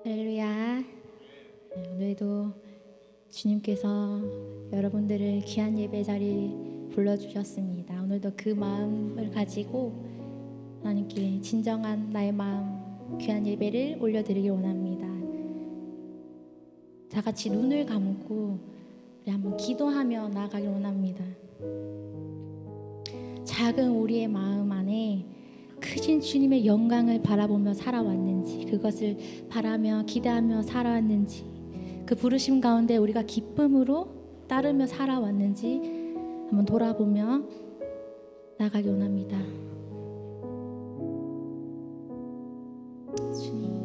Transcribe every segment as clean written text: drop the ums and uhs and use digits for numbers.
할렐루야. 오늘도 주님께서 여러분들을 귀한 예배 자리에 불러주셨습니다. 오늘도 그 마음을 가지고 하나님께 진정한 나의 마음, 귀한 예배를 올려드리길 원합니다. 다 같이 눈을 감고 우리 한번 기도하며 나아가길 원합니다. 작은 우리의 마음 안에 크신 주님의 영광을 바라보며 살아왔는지, 그것을 바라며 기대하며 살아왔는지, 그 부르심 가운데 우리가 기쁨으로 따르며 살아왔는지 한번 돌아보며 나가기 원합니다. 주님,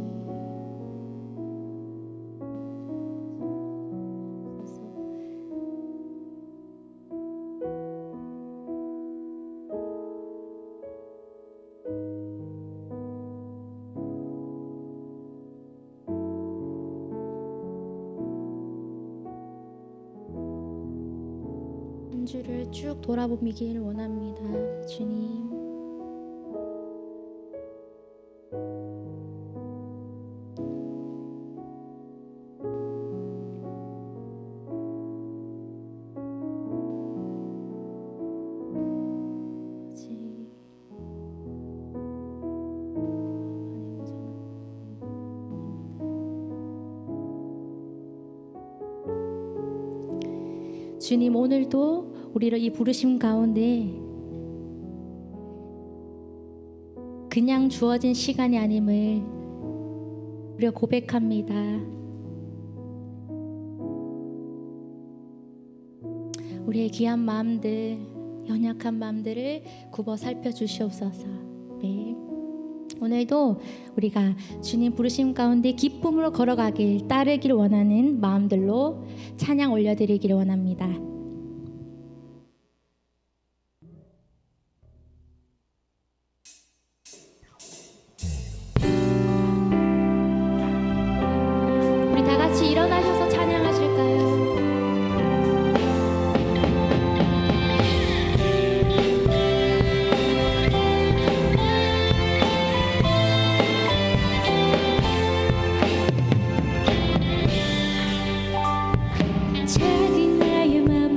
한 주를 쭉 돌아보기를 원합니다. 주님, 주님, 오늘도 우리를 이 부르심 가운데 그냥 주어진 시간이 아님을 우리가 고백합니다. 우리의 귀한 마음들, 연약한 마음들을 굽어 살펴주시옵소서. 네. 오늘도 우리가 주님 부르심 가운데 기쁨으로 걸어가길, 따르길 원하는 마음들로 찬양 올려드리기를 원합니다. 우리 다 같이 일어나셔서 찬양하실까요? 작은 나의 맘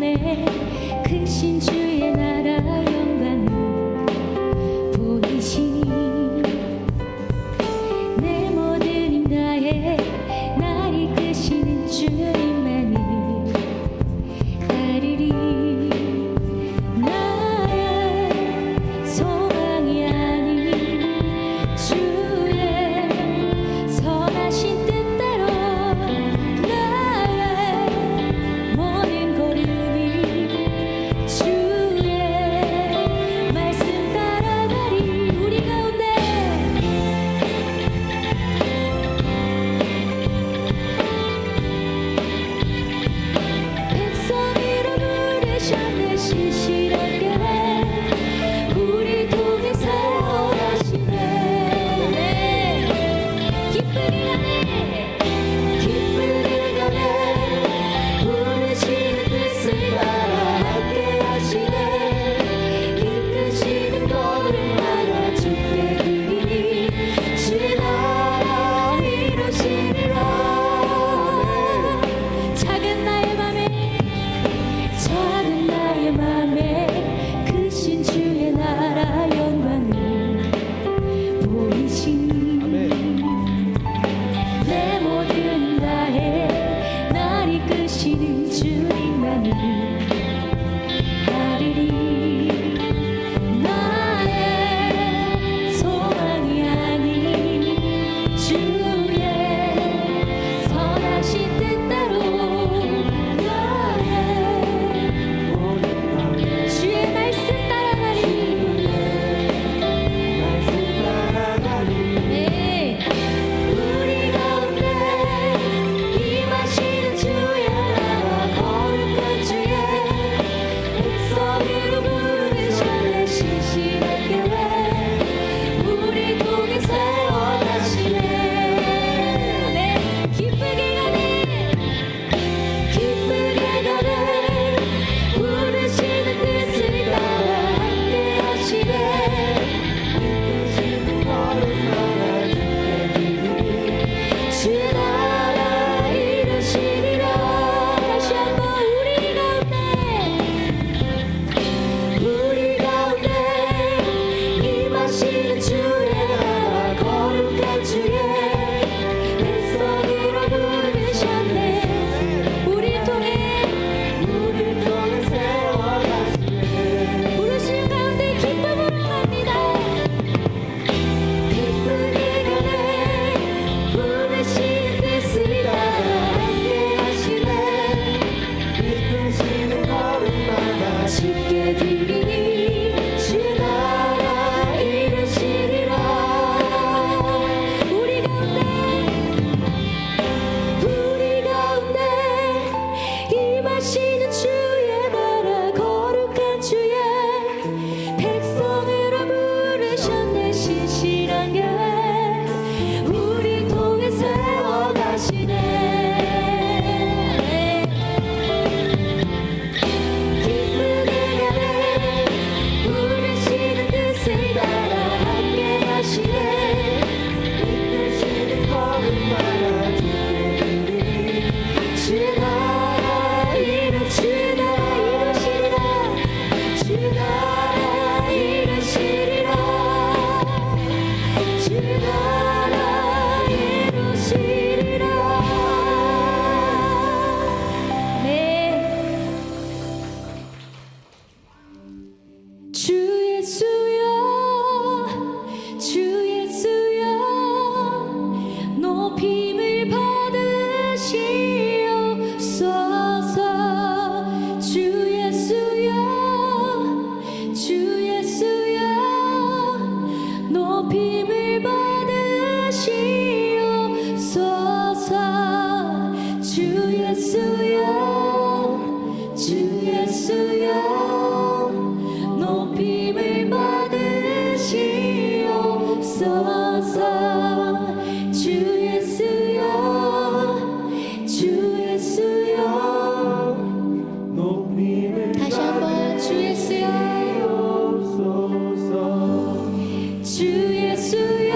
주 예수여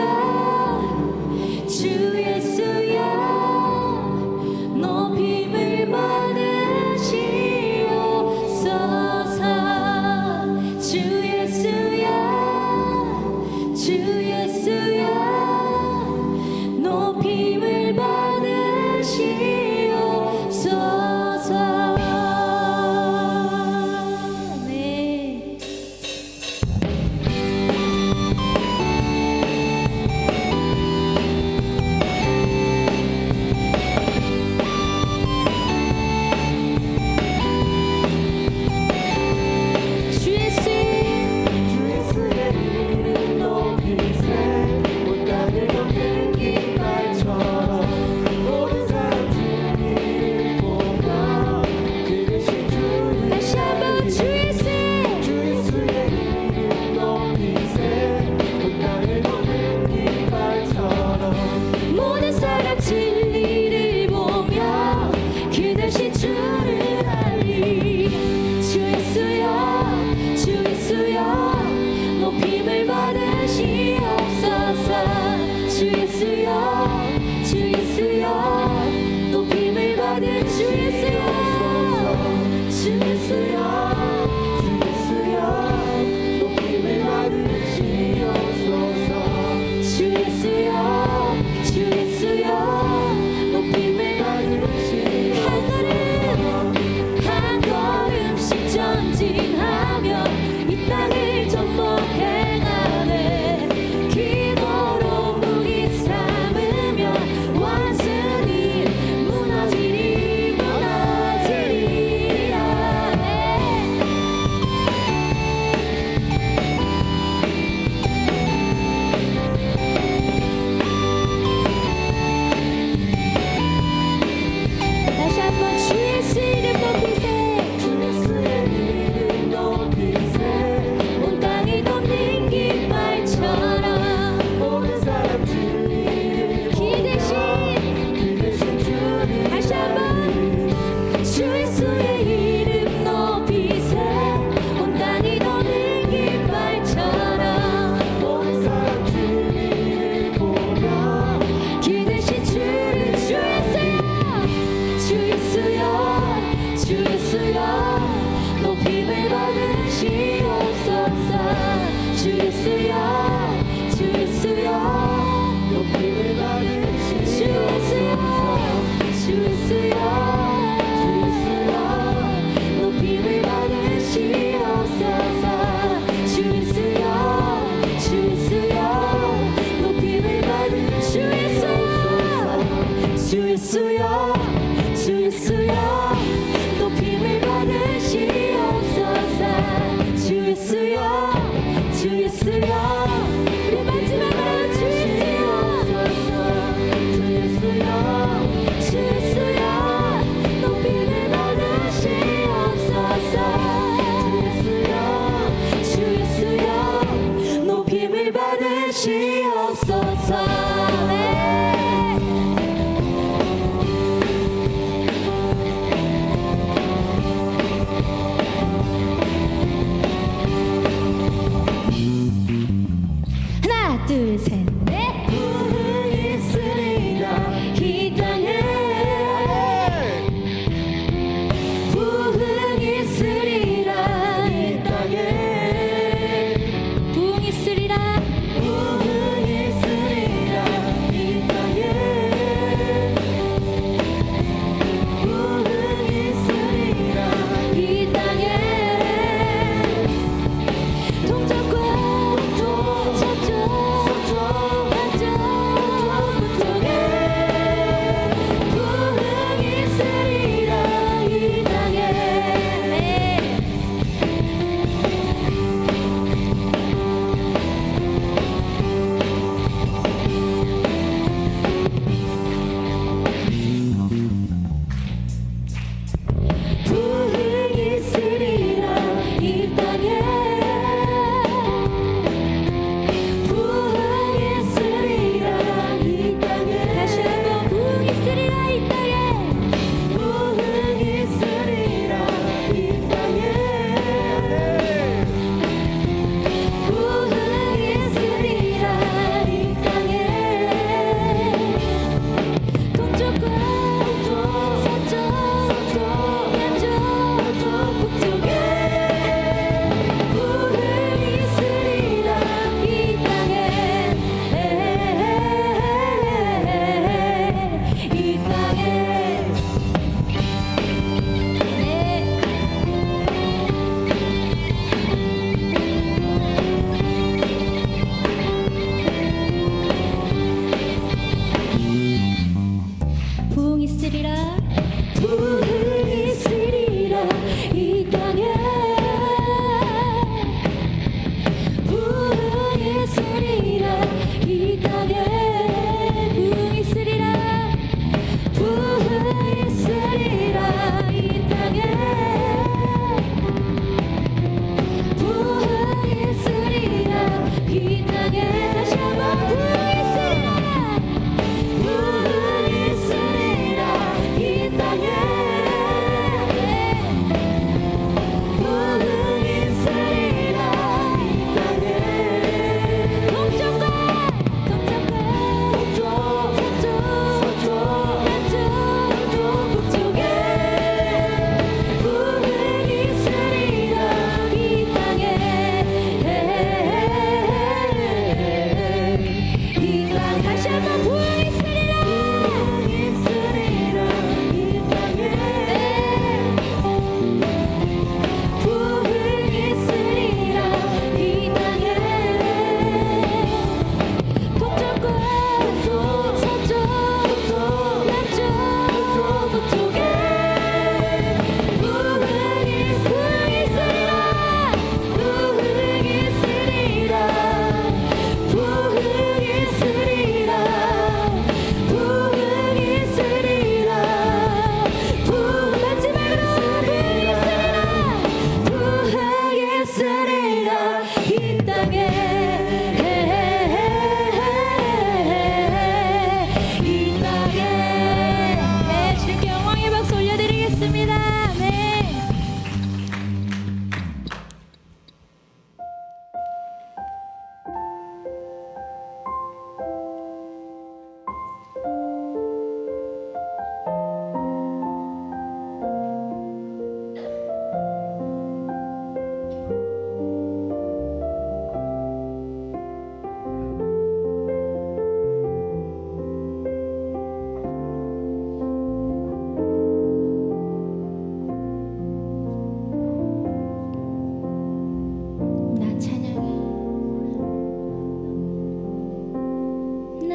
주 예수여 높임을 받으시옵소서 주 예수여 주 예수여 높임을 받으시옵소서 네. 주 예수 다시 한번 주 예수 모든 사람 진리를 보며 그 대신 주를 알리 주 예수여 주 예수여 높임을 받으시옵소서 주 예수여 주 예수여 높임을 받은 주 예수여 주 예수여 주 예수여 주 예수여 높임을 한 걸음씩 전진하며 이 땅을 정복해 가네 기도로 무기 삼으며 완전히 무너지리라 다시 한번 주 예수 이름 높이세 온 땅이 덮는 깃발처럼 기대신 다시 한번 주 예수의 이름 높이세 온 땅이 덮는 깃발처럼 기대신 주를 주 예수여 주 예수여 높임을 받으시옵소서 주 예수여 주 예수여 높임을 받으시옵소서 주 예수여 높임을 받으시옵소서 주 예수여 주 예수여 높임을 받으 주 예수여 주 예수여 주 예수여 높임을 받으시옵소서 주 예수여 주 예수여 우리 마지막으로 주 예수여 주 예수여 주 예수여 높임을 받으시옵소서 주 예수여 높임을 받으시옵소서 네. 하나 둘 셋 넷 부흥이 있으리라 이 땅에 부흥이 있으리라 이 땅에 부흥이 있으리라 부흥이 있으리라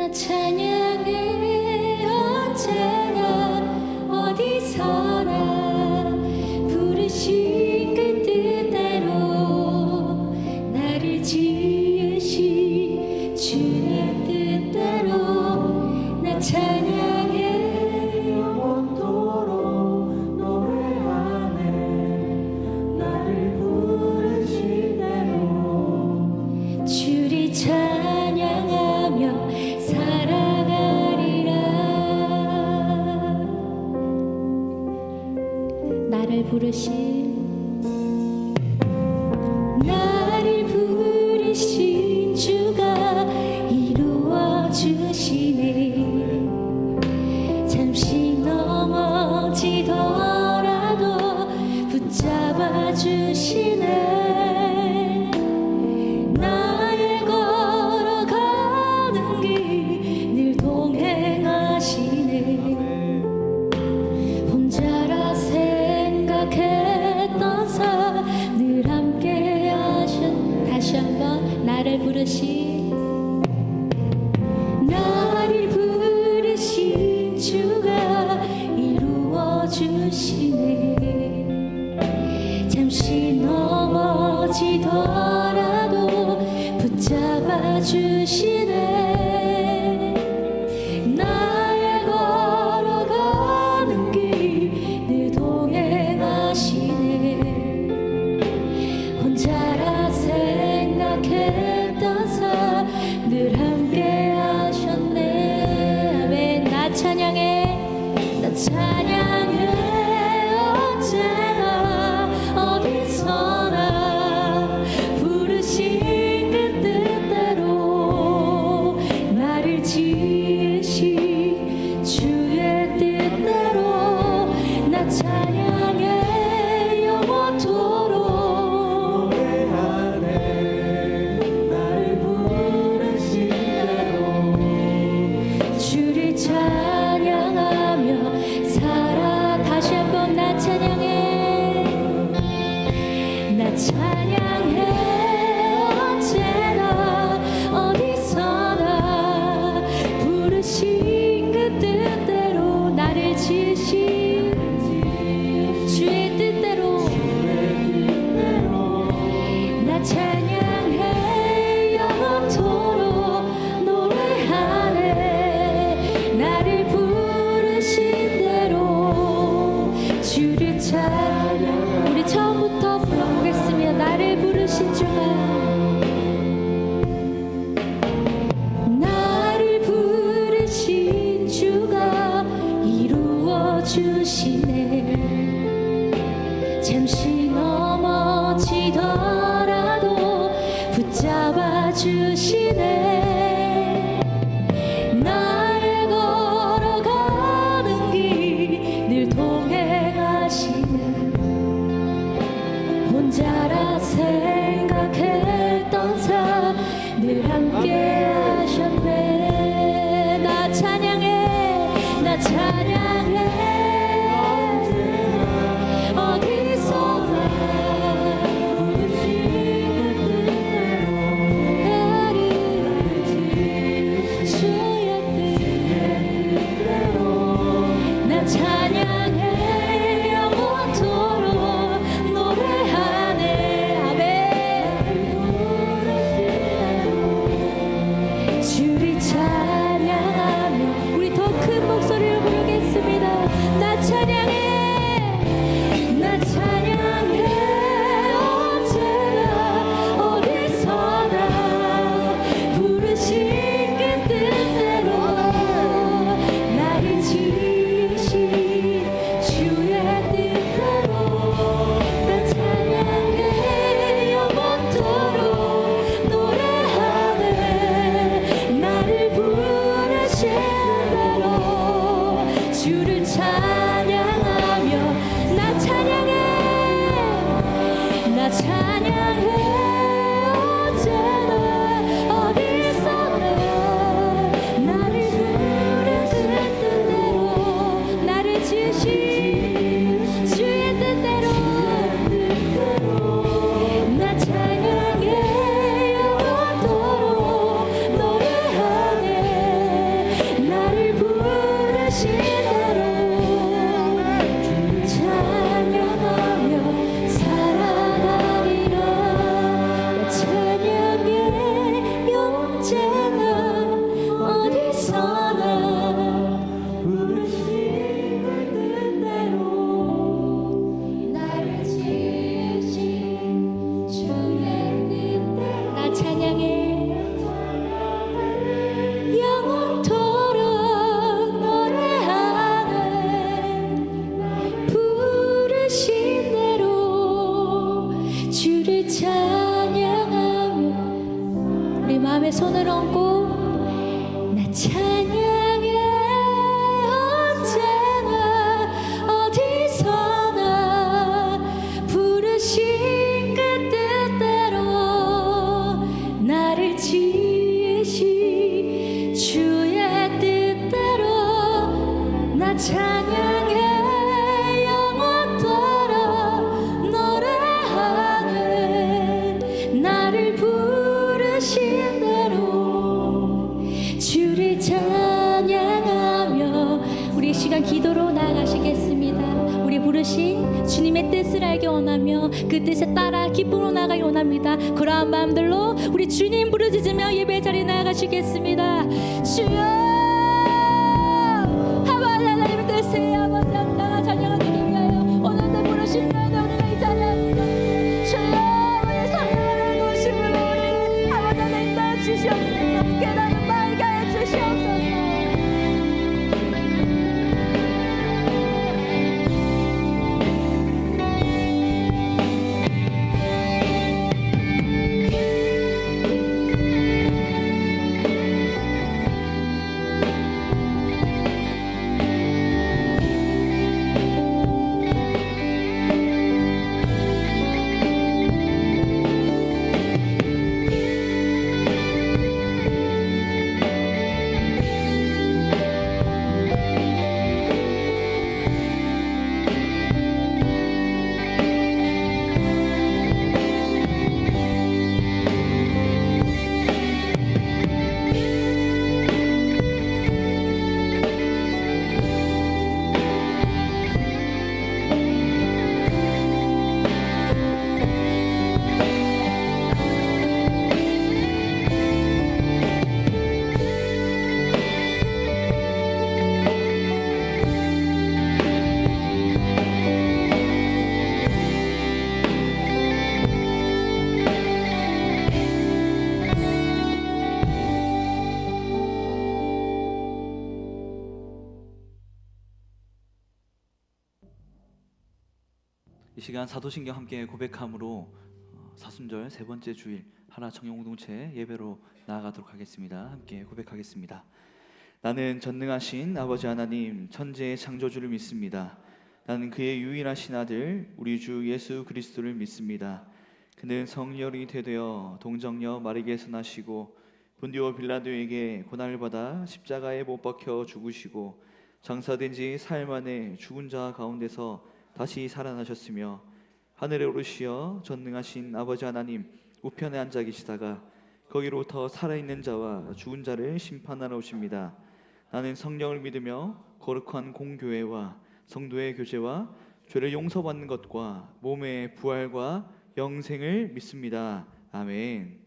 나 찬양해 언제나 어디서나 부르신 그 뜻대로 나를 지으신 주의 뜻대로 나 찬양해 영원토록 노래하네. 나를 부르신 대로 주를 찬양하며 살아가리라. 나를 부르신 주가 이루어 주시네. 잠시 넘어지더라도 붙잡아 주시네. 나의 걸어가는 길 늘 동행하시네. 혼자라 생각했던 삶 늘 함께 하신. 다시 한번 나를 부르신 주가 이루어 주시네. 잠시 넘어지더라도 붙잡아 주시네. 나의 걸어가는 길 늘 동행하시네. 혼자라 생각했던 삶 늘 함께 하셨네. 아멘. 나 찬양해, 나 찬양해 언제나 어디서나 부르신 그 뜻대로 나를 지으신 주의 뜻대로 나 찬양해 영원토록 노래하네. 나를 부르신 대로 주를 찬양하며 살아. 다시 한번 나 찬양해, 나 찬양해 언제나 어디서나 부르신 그 뜻대로 나를 지으신 주의 뜻대로 나 찬양해 영원토록 노래하네. 나를 부르신 대로 주를 찬양. 우리 처음부터 불러보겠습니다. 나를 부르신 주가, 나를 부르신 주가 이루어 주시네. 잠시 넘어지더라도 붙잡아 주시네. 나의 걸어가는 길 늘 동행하시네. 혼자라 생각했던 삶 늘 함께 하셨네. 나 찬양해, 나 찬양해 어디서나 부르신 그 뜻대로 나를 마음에 손을 얹고 나 찬양해 언제나 어디서나 부르신 그 뜻대로 나를 지으신 주의 뜻대로 나 찬양해 영원토록 노래하네 나를 부르신 대로 주를 찬양하며 우리 시간 기도로 나아가시겠습니다. 우리 부르신 주님의 뜻을 알기 원하며 그 뜻에 따라 기쁨으로 나아가기 원합니다. 그러한 마음들로 우리 주님 부르짖으며 예배 자리에 나아가시겠습니다. 주여 아버지 하나님의 뜻에 아버지 합당한 찬양을 드리기 위하여 오늘도 부르신 날에 우리가 이 자리에 주여 우리 성령의 도심을 우리 아버지 하나님 따라 주시옵소서. 깨달음 말게 해 주시옵소서. 이 시간 사도신경 함께 고백함으로 사순절 세 번째 주일 하나 청년공동체 예배로 나아가도록 하겠습니다. 함께 고백하겠습니다. 나는 전능하신 아버지 하나님 천지의 창조주를 믿습니다. 나는 그의 유일하신 아들 우리 주 예수 그리스도를 믿습니다. 그는 성령이 되되어 동정녀 마리아에서 나시고 본디오 빌라도에게 고난을 받아 십자가에 못 박혀 죽으시고 장사된 지 사흘 만에 죽은 자 가운데서 다시 살아나셨으며 하늘에 오르시어 전능하신 아버지 하나님 우편에 앉아 계시다가 거기로부터 살아있는 자와 죽은 자를 심판하러 오십니다. 나는 성령을 믿으며 거룩한 공교회와 성도의 교제와 죄를 용서받는 것과 몸의 부활과 영생을 믿습니다. 아멘.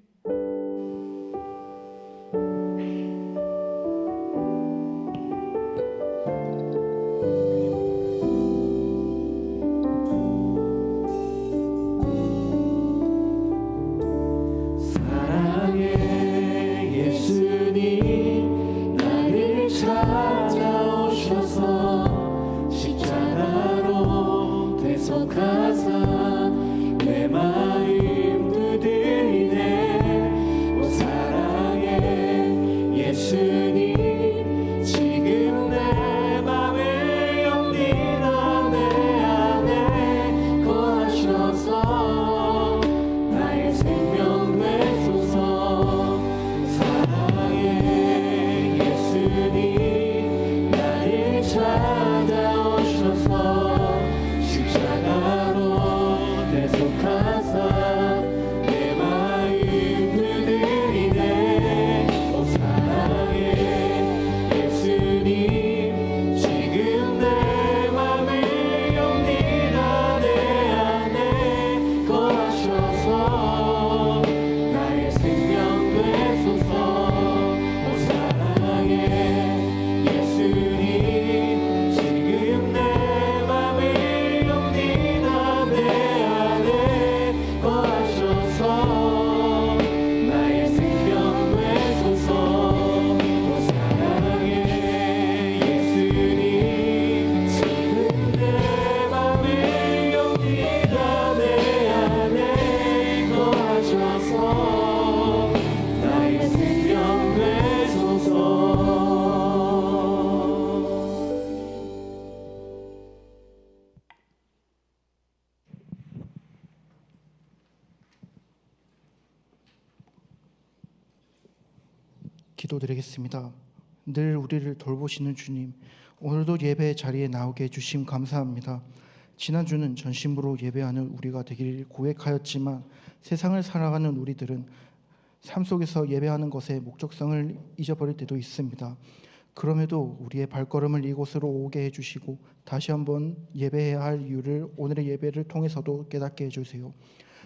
내 마음 두드리네 기도드리겠습니다. 늘 우리를 돌보시는 주님, 오늘도 예배 자리에 나오게 해주심 감사합니다. 지난주는 전심으로 예배하는 우리가 되기를 고백하였지만 세상을 살아가는 우리들은 삶 속에서 예배하는 것의 목적성을 잊어버릴 때도 있습니다. 그럼에도 우리의 발걸음을 이곳으로 오게 해주시고 다시 한번 예배해야 할 이유를 오늘의 예배를 통해서도 깨닫게 해주세요.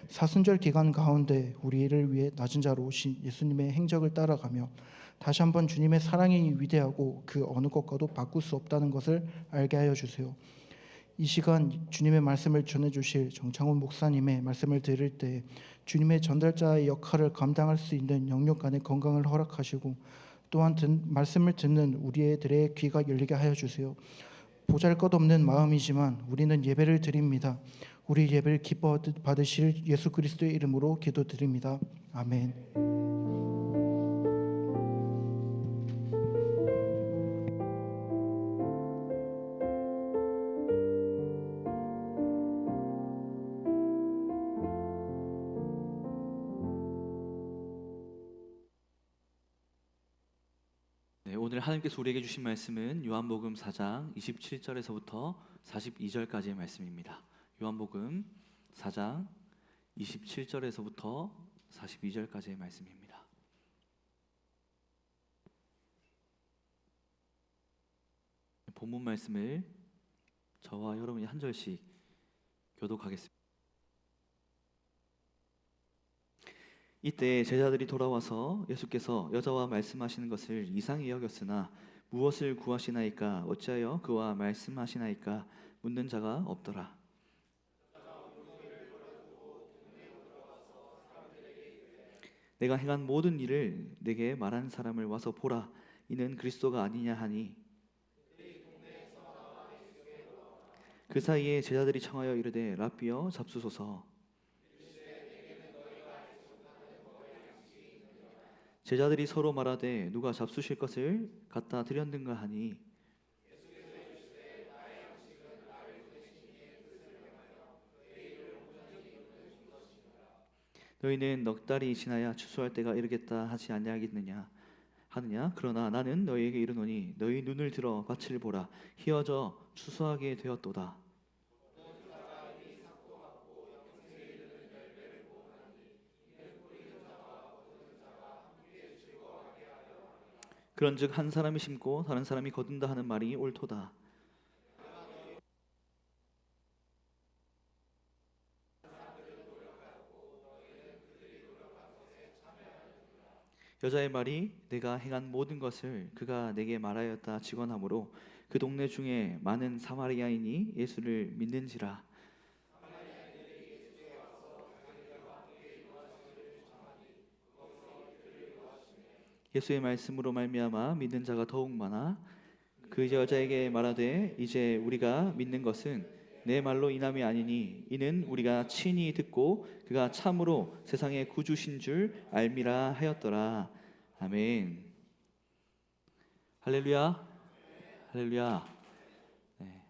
사순절 기간 가운데 우리를 위해 낮은 자로 오신 예수님의 행적을 따라가며 다시 한번 주님의 사랑이 위대하고 그 어느 것과도 바꿀 수 없다는 것을 알게 하여 주세요. 이 시간 주님의 말씀을 전해주실 정창훈 목사님의 말씀을 들을 때 주님의 전달자의 역할을 감당할 수 있는 영육 간의 건강을 허락하시고 또한 말씀을 듣는 우리들의 귀가 열리게 하여 주세요. 보잘것없는 마음이지만 우리는 예배를 드립니다. 우리 예배를 기뻐 받으실 예수 그리스도의 이름으로 기도드립니다. 아멘. 네, 오늘 하나님께서 우리에게 주신 말씀은 요한복음 4장 27절에서부터 42절까지의 말씀입니다. 요한복음 4장 27절에서부터 42절까지의 말씀입니다. 본문 말씀을 저와 여러분이 한 절씩 교독하겠습니다. 이때 제자들이 돌아와서 예수께서 여자와 말씀하시는 것을 이상히 여겼으나 무엇을 구하시나이까 어찌하여 그와 말씀하시나이까 묻는 자가 없더라. 내가 행한 모든 일을 내게 말한 사람을 와서 보라. 이는 그리스도가 아니냐 하니 그 사이에 제자들이 청하여 이르되 랍비여 잡수소서. 제자들이 서로 말하되 누가 잡수실 것을 갖다 드렸는가 하니 너희는 넉 달이 지나야 추수할 때가 이르겠다 하지 아니하겠느냐 하느냐. 그러나 나는 너희에게 이르노니 너희 눈을 들어 밭을 보라. 희어져 추수하게 되었도다. 그런즉 한 사람이 심고 다른 사람이 거둔다 하는 말이 옳도다. 여자의 말이 내가 행한 모든 것을 그가 내게 말하였다 직언하므로 그 동네 중에 많은 사마리아인이 예수를 믿는지라. 예수의 말씀으로 말미암아 믿는 자가 더욱 많아 그 여자에게 말하되 이제 우리가 믿는 것은 내 말로 인함이 아니니 이는 우리가 친히 듣고 그가 참으로 세상의 구주신 줄 알미라 하였더라. 아멘. 할렐루야. 할렐루야. 네.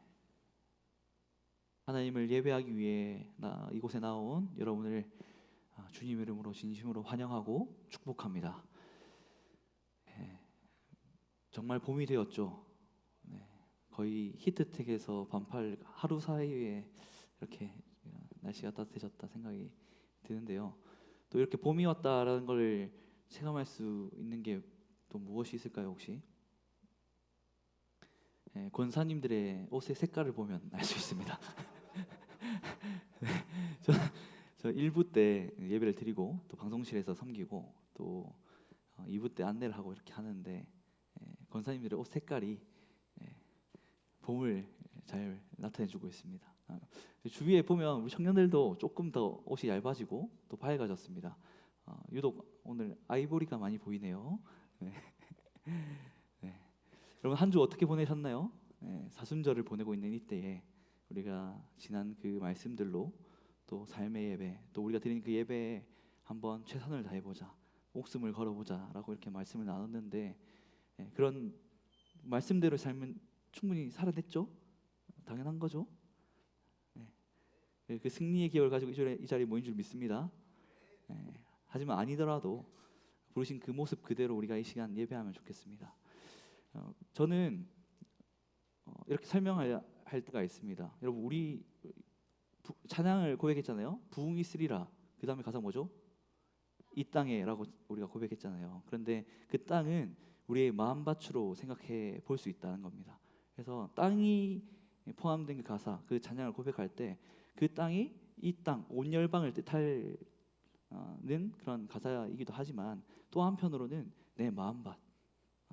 하나님을 예배하기 위해 이곳에 나온 여러분을 주님 이름으로 진심으로 환영하고 축복합니다. 정말 봄이 되었죠. 네, 거의 히트텍에서 반팔 하루 사이에 이렇게 날씨가 따뜻해졌다 생각이 드는데요. 또 이렇게 봄이 왔다라는 걸 체감할 수 있는 게 또 무엇이 있을까요 혹시? 네, 권사님들의 옷의 색깔을 보면 알 수 있습니다. 저 1부 때 예배를 드리고 또 방송실에서 섬기고 또 2부 때 안내를 하고 이렇게 하는데 권사님들의 옷 색깔이 봄을 잘 나타내주고 있습니다. 주위에 보면 우리 청년들도 조금 더 옷이 얇아지고 또 밝아졌습니다. 유독 오늘 아이보리가 많이 보이네요. 네. 네. 여러분 한 주 어떻게 보내셨나요? 사순절을 보내고 있는 이때에 우리가 지난 그 말씀들로 또 삶의 예배, 또 우리가 드린 그 예배에 한번 최선을 다해보자, 목숨을 걸어보자라고 이렇게 말씀을 나눴는데 그런 말씀대로 삶은 충분히 살아냈죠? 당연한 거죠. 그 승리의 기회를 가지고 이 자리에 모인 줄 믿습니다. 하지만 아니더라도 부르신 그 모습 그대로 우리가 이 시간 예배하면 좋겠습니다. 저는 이렇게 설명할 때가 있습니다. 여러분 우리 찬양을 고백했잖아요. 부흥이 있으리라. 그 다음에 가사 뭐죠? 이 땅에라고 우리가 고백했잖아요. 그런데 그 땅은 우리의 마음밭으로 생각해 볼 수 있다는 겁니다. 그래서 땅이 포함된 그 가사, 그 찬양을 고백할 때 그 땅이 이 땅, 온 열방을 뜻하는 그런 가사이기도 하지만 또 한편으로는 내 마음밭,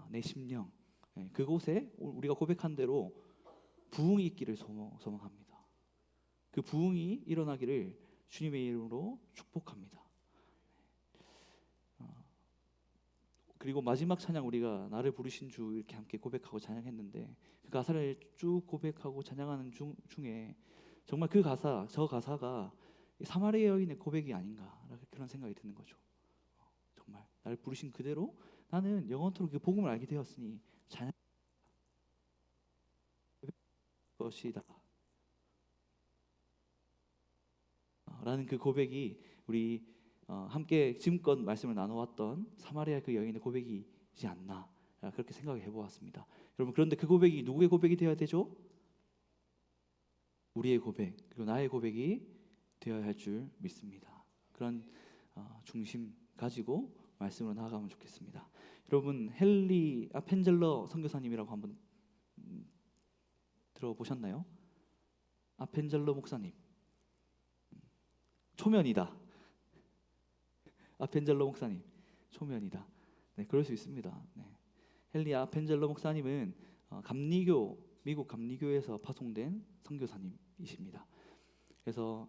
내 심령, 그곳에 우리가 고백한 대로 부흥이 있기를 소망합니다. 그 부흥이 일어나기를 주님의 이름으로 축복합니다. 그리고 마지막 찬양 우리가 나를 부르신 주 이렇게 함께 고백하고 찬양했는데 그 가사를 쭉 고백하고 찬양하는 중에 정말 저 가사가 사마리아 여인의 고백이 아닌가 그런 생각이 드는 거죠. 정말 나를 부르신 그대로 나는 영원토록 그 복음을 알게 되었으니 찬양 것이다 라는 그 고백이 우리 함께 지금껏 말씀을 나눠왔던 사마리아 그 여인의 고백이지 않나 그렇게 생각해 보았습니다. 여러분 그런데 그 고백이 누구의 고백이 되어야 되죠? 우리의 고백 그리고 나의 고백이 되어야 할 줄 믿습니다. 그런 중심 가지고 말씀으로 나아가면 좋겠습니다. 여러분 헨리 아펜젤러 선교사님이라고 한번 들어보셨나요? 아펜젤러 목사님 초면이다. 아펜젤러 목사님 초면이다. 네, 그럴 수 있습니다. 네. 헨리 아펜젤러 목사님은 미국 감리교에서 파송된 선교사님이십니다. 그래서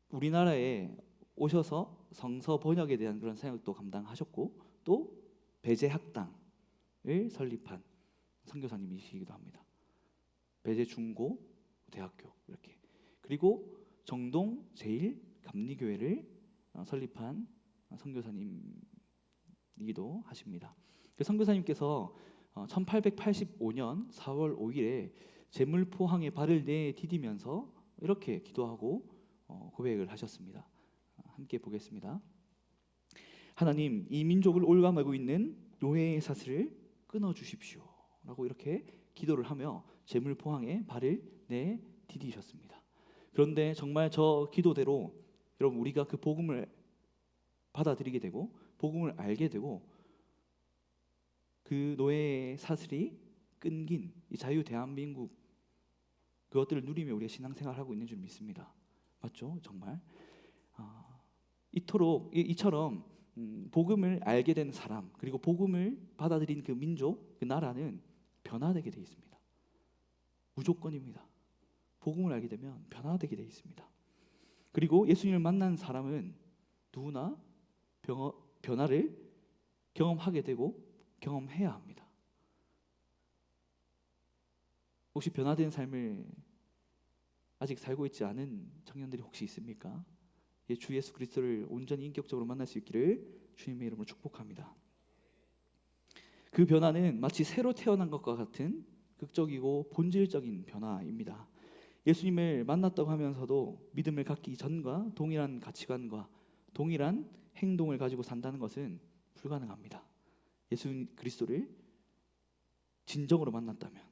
우리나라에 오셔서 성서 번역에 대한 그런 사역도 감당하셨고 또 배제학당을 설립한 선교사님이시기도 합니다. 배제 중고 대학교 이렇게 그리고 정동 제일 감리교회를 설립한 선교사님이기도 하십니다. 그 선교사님께서 1885년 4월 5일에 제물포항에 발을 내디디면서 이렇게 기도하고 고백을 하셨습니다. 함께 보겠습니다. 하나님, 이 민족을 올가매고 있는 노예의 사슬을 끊어 주십시오 라고 이렇게 기도를 하며 제물포항에 발을 내디디셨습니다. 그런데 정말 저 기도대로 여러분 우리가 그 복음을 받아들이게 되고 복음을 알게 되고 그 노예의 사슬이 끊긴 이 자유 대한민국 그것들을 누리며 우리가 신앙생활을 하고 있는 줄 믿습니다. 맞죠? 정말 이처럼 복음을 알게 된 사람 그리고 복음을 받아들인 그 민족 그 나라는 변화되게 되어 있습니다. 무조건입니다. 복음을 알게 되면 변화되게 되어 있습니다. 그리고 예수님을 만난 사람은 누구나 변화를 경험하게 되고 경험해야 합니다. 혹시 변화된 삶을 아직 살고 있지 않은 청년들이 혹시 있습니까? 주 예수 그리스도를 온전히 인격적으로 만날 수 있기를 주님의 이름으로 축복합니다. 그 변화는 마치 새로 태어난 것과 같은 극적이고 본질적인 변화입니다. 예수님을 만났다고 하면서도 믿음을 갖기 전과 동일한 가치관과 동일한 행동을 가지고 산다는 것은 불가능합니다. 예수 그리스도를 진정으로 만났다면.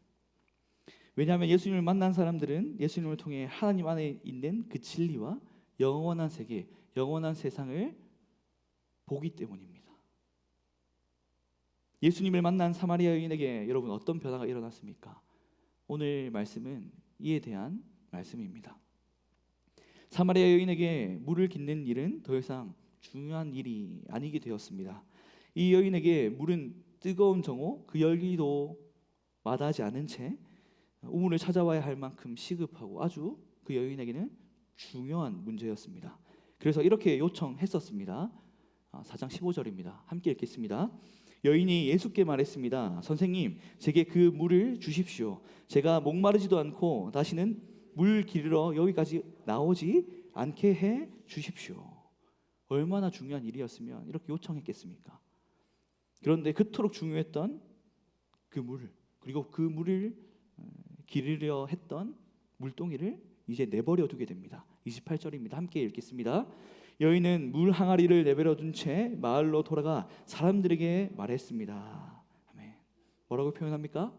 왜냐하면 예수님을 만난 사람들은 예수님을 통해 하나님 안에 있는 그 진리와 영원한 세계, 영원한 세상을 보기 때문입니다. 예수님을 만난 사마리아 여인에게 여러분 어떤 변화가 일어났습니까? 오늘 말씀은 이에 대한 말씀입니다. 사마리아 여인에게 물을 깃는 일은 더 이상 중요한 일이 아니게 되었습니다. 이 여인에게 물은 뜨거운 정오, 그 열기도 마다하지 않은 채 우물을 찾아와야 할 만큼 시급하고 아주 그 여인에게는 중요한 문제였습니다. 그래서 이렇게 요청했었습니다. 4장 15절입니다. 함께 읽겠습니다. 여인이 예수께 말했습니다. 선생님, 제게 그 물을 주십시오. 제가 목마르지도 않고 다시는 물 기르러 여기까지 나오지 않게 해 주십시오. 얼마나 중요한 일이었으면 이렇게 요청했겠습니까? 그런데 그토록 중요했던 그 물, 그리고 그 물을 기르려 했던 물동이를 이제 내버려 두게 됩니다. 28절입니다. 함께 읽겠습니다. 여인은 물 항아리를 내버려 둔 채 마을로 돌아가 사람들에게 말했습니다. 아멘. 뭐라고 표현합니까?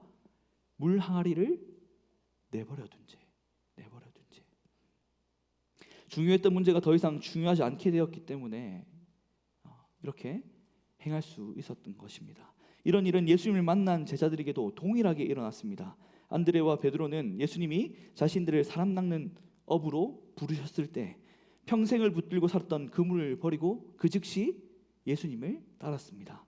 물 항아리를 내버려 둔 채. 중요했던 문제가 더 이상 중요하지 않게 되었기 때문에 이렇게 행할 수 있었던 것입니다. 이런 일은 예수님을 만난 제자들에게도 동일하게 일어났습니다. 안드레와 베드로는 예수님이 자신들을 사람 낚는 업으로 부르셨을 때 평생을 붙들고 살았던 그물을 버리고 그 즉시 예수님을 따랐습니다.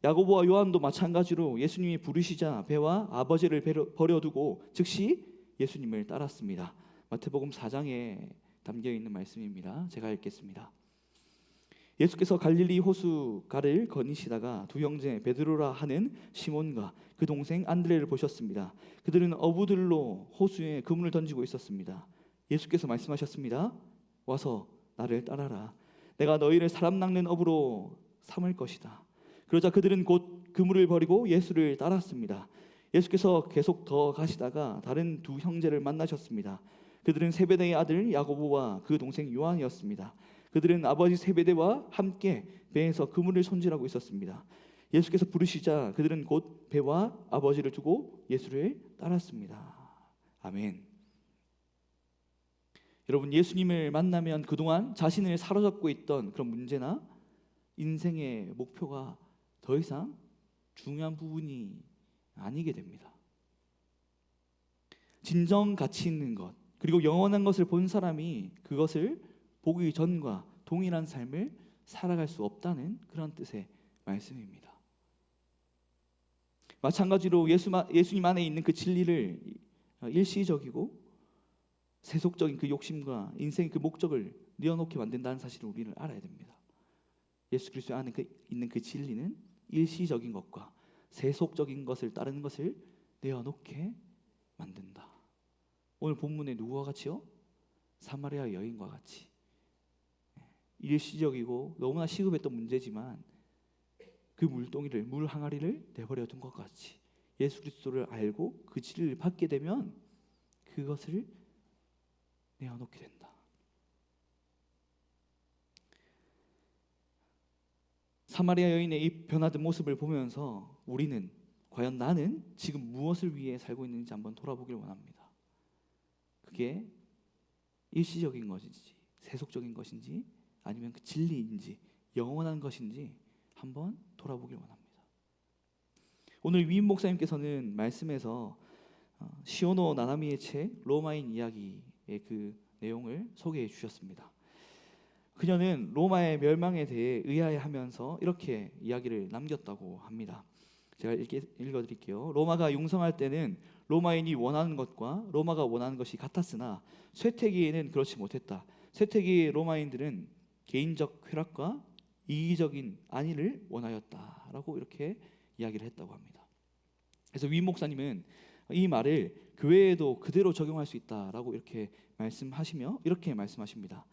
야고보와 요한도 마찬가지로 예수님이 부르시자 배와 아버지를 버려두고 즉시 예수님을 따랐습니다. 마태복음 4장에 담겨 있는 말씀입니다. 제가 읽겠습니다. 예수께서 갈릴리 호수가를 거니시다가 두 형제 베드로라 하는 시몬과 그 동생 안드레를 보셨습니다. 그들은 어부들로 호수에 그물을 던지고 있었습니다. 예수께서 말씀하셨습니다. 와서 나를 따라라. 내가 너희를 사람 낚는 업으로 삼을 것이다. 그러자 그들은 곧 그물을 버리고 예수를 따랐습니다. 예수께서 계속 더 가시다가 다른 두 형제를 만나셨습니다. 그들은 세베대의 아들 야고보와 그 동생 요한이었습니다. 그들은 아버지 세베대와 함께 배에서 그물을 손질하고 있었습니다. 예수께서 부르시자 그들은 곧 배와 아버지를 두고 예수를 따랐습니다. 아멘. 여러분, 예수님을 만나면 그동안 자신을 사로잡고 있던 그런 문제나 인생의 목표가 더 이상 중요한 부분이 아니게 됩니다. 진정 가치 있는 것, 그리고 영원한 것을 본 사람이 그것을 보기 전과 동일한 삶을 살아갈 수 없다는 그런 뜻의 말씀입니다. 마찬가지로 예수님 안에 있는 그 진리를 일시적이고 세속적인 그 욕심과 인생의 그 목적을 내어놓게 만든다는 사실을 우리는 알아야 됩니다. 예수 그리스도 안에 있는 그 진리는 일시적인 것과 세속적인 것을 따르는 것을 내어놓게 만든다. 오늘 본문에 누구와 같이요? 사마리아 여인과 같이 일시적이고 너무나 시급했던 문제지만 그 물동이를, 물 항아리를 내버려 둔 것 같이 예수 그리스도를 알고 그 진리를 받게 되면 그것을 내어놓게 된다. 사마리아 여인의 이 변화된 모습을 보면서 우리는 과연 나는 지금 무엇을 위해 살고 있는지 한번 돌아보길 원합니다. 그게 일시적인 것인지 세속적인 것인지 아니면 그 진리인지 영원한 것인지 한번 돌아보길 원합니다. 오늘 위임 목사님께서는 말씀에서 시오노 나나미의 책 로마인 이야기의 그 내용을 소개해 주셨습니다. 그녀는 로마의 멸망에 대해 의아해하면서 이렇게 이야기를 남겼다고 합니다. 제가 읽어드릴게요. 로마가 융성할 때는 로마인이 원하는 것과 로마가 원하는 것이 같았으나 쇠퇴기에는 그렇지 못했다. 쇠퇴기의 로마인들은 개인적 쾌락과 이기적인 안위를 원하였다라고 이렇게 이야기를 했다고 합니다. 그래서 위 목사님은 이 말을 교회에도 그대로 적용할 수 있다라고 이렇게 말씀하시며 이렇게 말씀하십니다.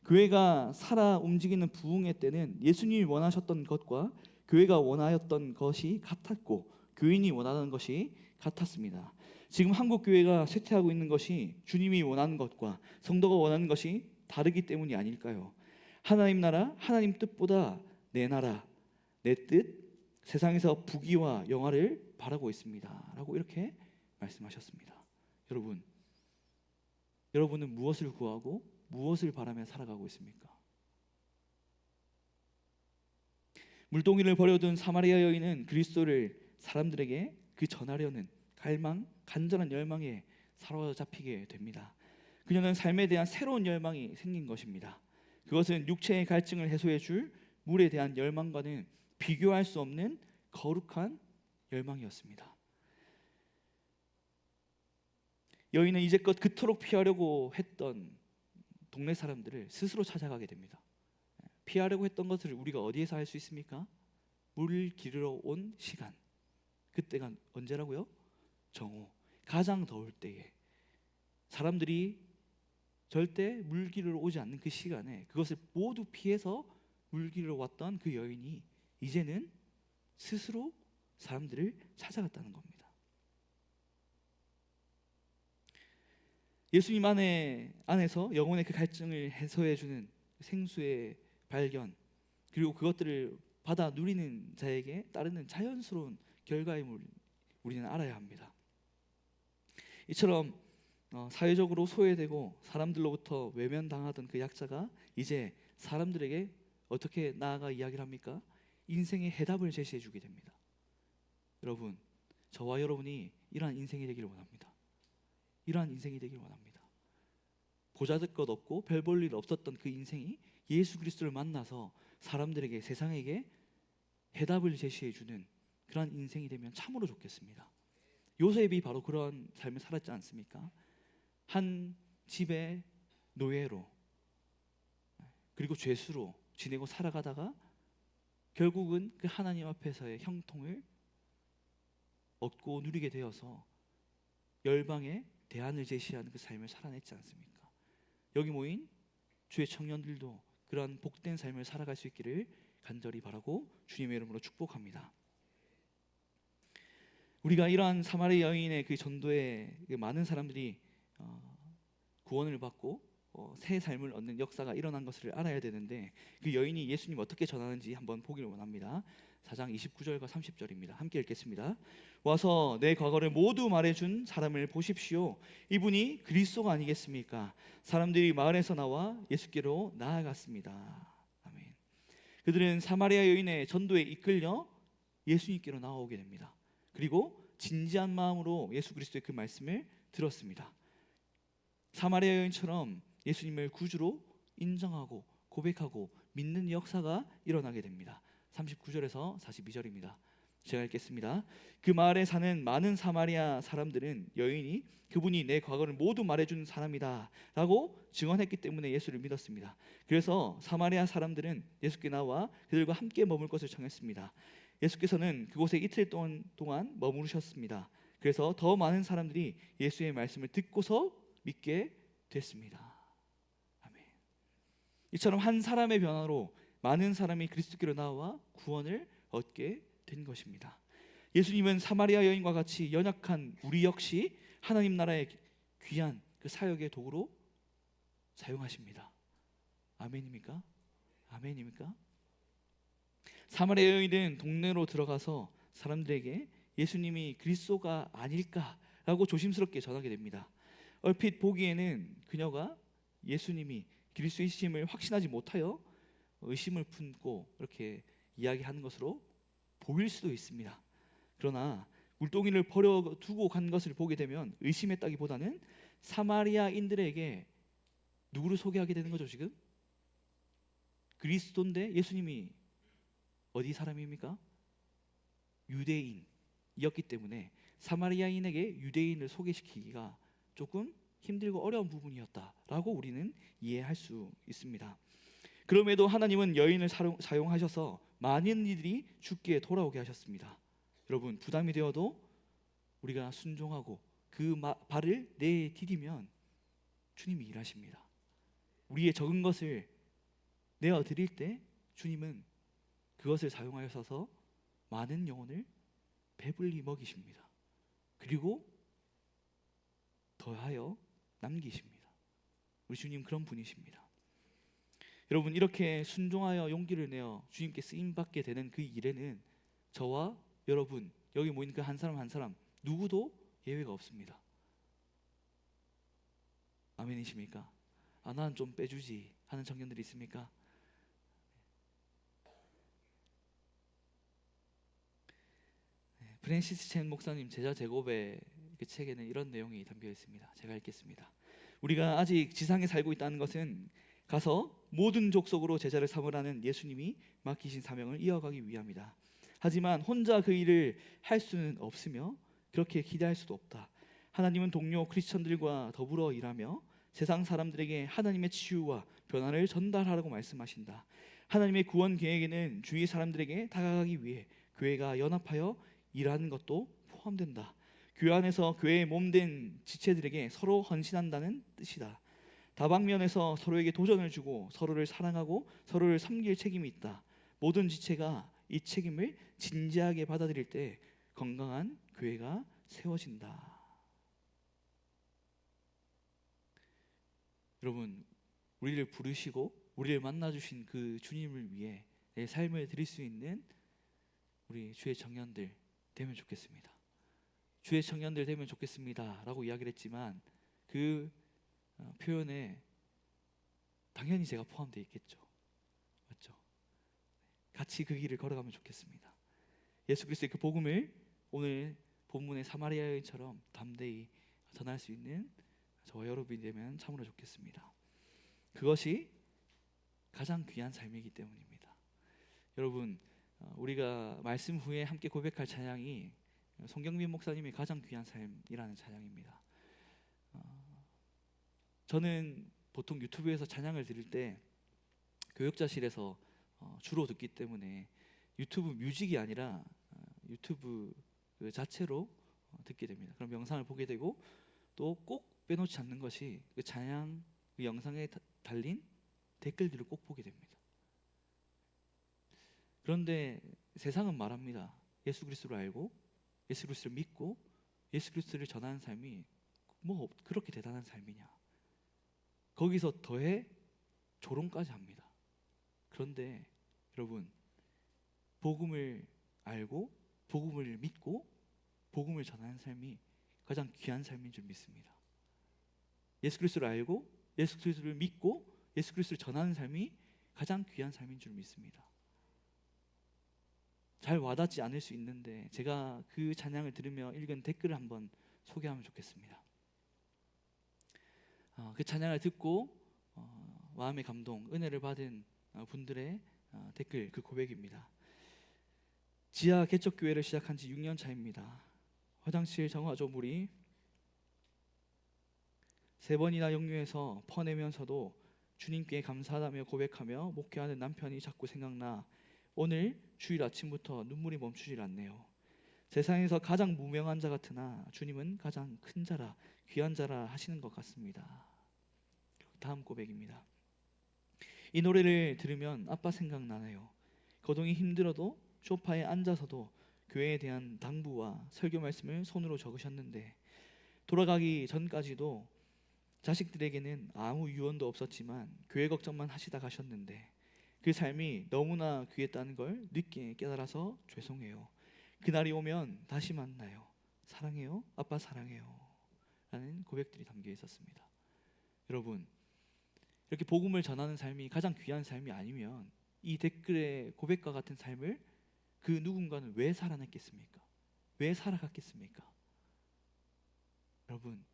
교회가 살아 움직이는 부흥의 때는 예수님이 원하셨던 것과 교회가 원하였던 것이 같았고 교인이 원하는 것이 같았습니다. 지금 한국 교회가 쇠퇴하고 있는 것이 주님이 원하는 것과 성도가 원하는 것이 다르기 때문이 아닐까요? 하나님 나라, 하나님 뜻보다 내 나라, 내 뜻, 세상에서 부귀와 영화를 바라고 있습니다 라고 이렇게 말씀하셨습니다. 여러분은 무엇을 구하고 무엇을 바라며 살아가고 있습니까? 물동이를 버려둔 사마리아 여인은 그리스도를 사람들에게 그 전하려는 갈망, 간절한 열망에 사로잡히게 됩니다. 그녀는 삶에 대한 새로운 열망이 생긴 것입니다. 그것은 육체의 갈증을 해소해 줄 물에 대한 열망과는 비교할 수 없는 거룩한 열망이었습니다. 여인은 이제껏 그토록 피하려고 했던 동네 사람들을 스스로 찾아가게 됩니다. 피하려고 했던 것을 우리가 어디에서 할 수 있습니까? 물 기르러 온 시간. 그때가 언제라고요? 정오. 가장 더울 때에 사람들이 절대 물 기르러 오지 않는 그 시간에 그것을 모두 피해서 물 기르러 왔던 그 여인이 이제는 스스로 사람들을 찾아갔다는 겁니다. 예수님 안에서 영혼의 그 갈증을 해소해 주는 생수의 발견, 그리고 그것들을 받아 누리는 자에게 따르는 자연스러운 결과임을 우리는 알아야 합니다. 이처럼 사회적으로 소외되고 사람들로부터 외면당하던 그 약자가 이제 사람들에게 어떻게 나아가 이야기를 합니까? 인생의 해답을 제시해 주게 됩니다. 여러분, 저와 여러분이 이러한 인생이 되기를 원합니다. 이러한 인생이 되기를 원합니다. 보잘것 없고 별 볼 일 없었던 그 인생이 예수 그리스도를 만나서 사람들에게, 세상에게 해답을 제시해 주는 그러한 인생이 되면 참으로 좋겠습니다. 요셉이 바로 그러한 삶을 살았지 않습니까? 한 집의 노예로, 그리고 죄수로 지내고 살아가다가 결국은 그 하나님 앞에서의 형통을 얻고 누리게 되어서 열방에 대안을 제시하는 그 삶을 살아냈지 않습니까? 여기 모인 주의 청년들도 그러한 복된 삶을 살아갈 수 있기를 간절히 바라고 주님의 이름으로 축복합니다. 우리가 이러한 사마리아 여인의 그 전도에 많은 사람들이 구원을 받고 새 삶을 얻는 역사가 일어난 것을 알아야 되는데, 그 여인이 예수님 어떻게 전하는지 한번 보기를 원합니다. 4장 29절과 30절입니다. 함께 읽겠습니다. 와서 내 과거를 모두 말해준 사람을 보십시오. 이분이 그리스도가 아니겠습니까? 사람들이 마을에서 나와 예수께로 나아갔습니다. 아멘. 그들은 사마리아 여인의 전도에 이끌려 예수님께로 나아오게 됩니다. 그리고 진지한 마음으로 예수 그리스도의 그 말씀을 들었습니다. 사마리아 여인처럼 예수님을 구주로 인정하고 고백하고 믿는 역사가 일어나게 됩니다. 39절에서 42절입니다. 제가 읽겠습니다. 그 마을에 사는 많은 사마리아 사람들은 여인이 그분이 내 과거를 모두 말해준 사람이다 라고 증언했기 때문에 예수를 믿었습니다. 그래서 사마리아 사람들은 예수께 나와 그들과 함께 머물 것을 청했습니다. 예수께서는 그곳에 이틀 동안 머무르셨습니다. 그래서 더 많은 사람들이 예수의 말씀을 듣고서 믿게 됐습니다. 아멘. 이처럼 한 사람의 변화로 많은 사람이 그리스도께로 나와 구원을 얻게 된 것입니다. 예수님은 사마리아 여인과 같이 연약한 우리 역시 하나님 나라의 귀한 그 사역의 도구로 사용하십니다. 아멘입니까? 아멘입니까? 사마리아 여인은 동네로 들어가서 사람들에게 예수님이 그리스도가 아닐까라고 조심스럽게 전하게 됩니다. 얼핏 보기에는 그녀가 예수님이 그리스도이심을 확신하지 못하여 의심을 품고 이렇게 이야기하는 것으로 보일 수도 있습니다. 그러나 물동이를 버려두고 간 것을 보게 되면 의심했다기보다는 사마리아인들에게 누구를 소개하게 되는 거죠. 지금 그리스도인데 예수님이 어디 사람입니까? 유대인이었기 때문에 사마리아인에게 유대인을 소개시키기가 조금 힘들고 어려운 부분이었다라고 우리는 이해할 수 있습니다. 그럼에도 하나님은 여인을 사용하셔서 많은 이들이 주께 돌아오게 하셨습니다. 여러분, 부담이 되어도 우리가 순종하고 그 발을 내디디면 주님이 일하십니다. 우리의 적은 것을 내어드릴 때 주님은 그것을 사용하셔서 많은 영혼을 배불리 먹이십니다. 그리고 더하여 남기십니다. 우리 주님 그런 분이십니다. 여러분, 이렇게 순종하여 용기를 내어 주님께 쓰임받게 되는 그 일에는 저와 여러분, 여기 모인 그 한 사람 한 사람 누구도 예외가 없습니다. 아멘이십니까? 아, 난 좀 빼주지 하는 청년들이 있습니까? 프랜시스 첸 목사님 제자 제곱의 그 책에는 이런 내용이 담겨 있습니다. 제가 읽겠습니다. 우리가 아직 지상에 살고 있다는 것은 가서 모든 족속으로 제자를 삼으라는 예수님이 맡기신 사명을 이어가기 위함이다. 하지만 혼자 그 일을 할 수는 없으며 그렇게 기대할 수도 없다. 하나님은 동료 크리스천들과 더불어 일하며 세상 사람들에게 하나님의 치유와 변화를 전달하라고 말씀하신다. 하나님의 구원 계획에는 주위 사람들에게 다가가기 위해 교회가 연합하여 일하는 것도 포함된다. 교회 안에서 교회의 몸된 지체들에게 서로 헌신한다는 뜻이다. 다방면에서 서로에게 도전을 주고 서로를 사랑하고 서로를 섬길 책임이 있다. 모든 지체가 이 책임을 진지하게 받아들일 때 건강한 교회가 세워진다. 여러분, 우리를 부르시고 우리를 만나 주신 그 주님을 위해 내 삶을 드릴 수 있는 우리 주의 청년들 되면 좋겠습니다. 주의 청년들 되면 좋겠습니다라고 이야기를 했지만 그 표현에 당연히 제가 포함되어 있겠죠. 맞죠? 같이 그 길을 걸어가면 좋겠습니다. 예수 그리스도의 그 복음을 오늘 본문의 사마리아 여인처럼 담대히 전할 수 있는 저와 여러분이 되면 참으로 좋겠습니다. 그것이 가장 귀한 삶이기 때문입니다. 여러분, 우리가 말씀 후에 함께 고백할 찬양이 송경민 목사님의 가장 귀한 삶이라는 찬양입니다. 저는 보통 유튜브에서 찬양을 들을 때 교역자실에서 주로 듣기 때문에 유튜브 뮤직이 아니라 유튜브 그 자체로 듣게 됩니다. 그럼 영상을 보게 되고 또 꼭 빼놓지 않는 것이 그 찬양 그 영상에 달린 댓글들을 꼭 보게 됩니다. 그런데 세상은 말합니다. 예수 그리스도를 알고 예수 그리스도를 믿고 예수 그리스도를 전하는 삶이 뭐 그렇게 대단한 삶이냐. 거기서 더해 조롱까지 합니다. 그런데 여러분, 복음을 알고 복음을 믿고 복음을 전하는 삶이 가장 귀한 삶인 줄 믿습니다. 예수 그리스도를 알고 예수 그리스도를 믿고 예수 그리스도를 전하는 삶이 가장 귀한 삶인 줄 믿습니다. 잘 와닿지 않을 수 있는데 제가 그 찬양을 들으며 읽은 댓글을 한번 소개하면 좋겠습니다. 그 찬양을 듣고 마음의 감동, 은혜를 받은 분들의 댓글, 그 고백입니다. 지하 개척교회를 시작한 지 6년 차입니다. 화장실 정화조물이 3번이나 역류해서 퍼내면서도 주님께 감사하다며 고백하며 목회하는 남편이 자꾸 생각나 오늘 주일 아침부터 눈물이 멈추질 않네요. 세상에서 가장 무명한 자 같으나 주님은 가장 큰 자라 귀한 자라 하시는 것 같습니다. 다음 고백입니다. 이 노래를 들으면 아빠 생각나네요. 거동이 힘들어도 소파에 앉아서도 교회에 대한 당부와 설교 말씀을 손으로 적으셨는데 돌아가기 전까지도 자식들에게는 아무 유언도 없었지만 교회 걱정만 하시다 가셨는데 그 삶이 너무나 귀했다는 걸 늦게 깨달아서 죄송해요. 그날이 오면 다시 만나요. 사랑해요. 아빠 사랑해요. 라는 고백들이 담겨 있었습니다. 여러분, 이렇게 복음을 전하는 삶이 가장 귀한 삶이 아니면 이 댓글의 고백과 같은 삶을 그 누군가는 왜 살아냈겠습니까? 왜 살아갔겠습니까? 여러분,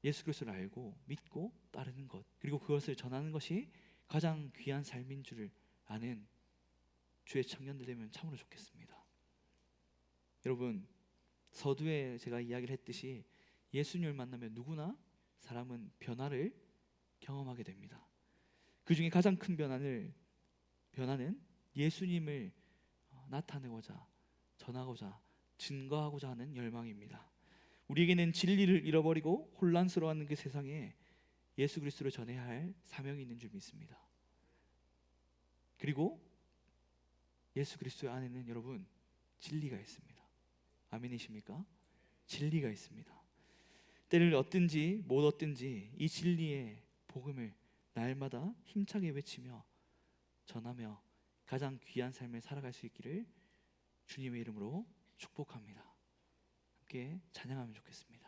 예수 그리스도를 알고 믿고 따르는 것, 그리고 그것을 전하는 것이 가장 귀한 삶인 줄을 아는 주의 청년들 되면 참으로 좋겠습니다. 여러분, 서두에 제가 이야기를 했듯이 예수님을 만나면 누구나 사람은 변화를 경험하게 됩니다. 그 중에 가장 큰 변화는 예수님을 나타내고자 전하고자 증거하고자 하는 열망입니다. 우리에게는 진리를 잃어버리고 혼란스러워하는 그 세상에 예수 그리스도를 전해야 할 사명이 있는 줄 믿습니다. 그리고 예수 그리스도 안에는 여러분 진리가 있습니다. 아멘이십니까? 진리가 있습니다. 때를 얻든지 못 얻든지 이 진리의 복음을 날마다 힘차게 외치며 전하며 가장 귀한 삶을 살아갈 수 있기를 주님의 이름으로 축복합니다. 함께 찬양하면 좋겠습니다.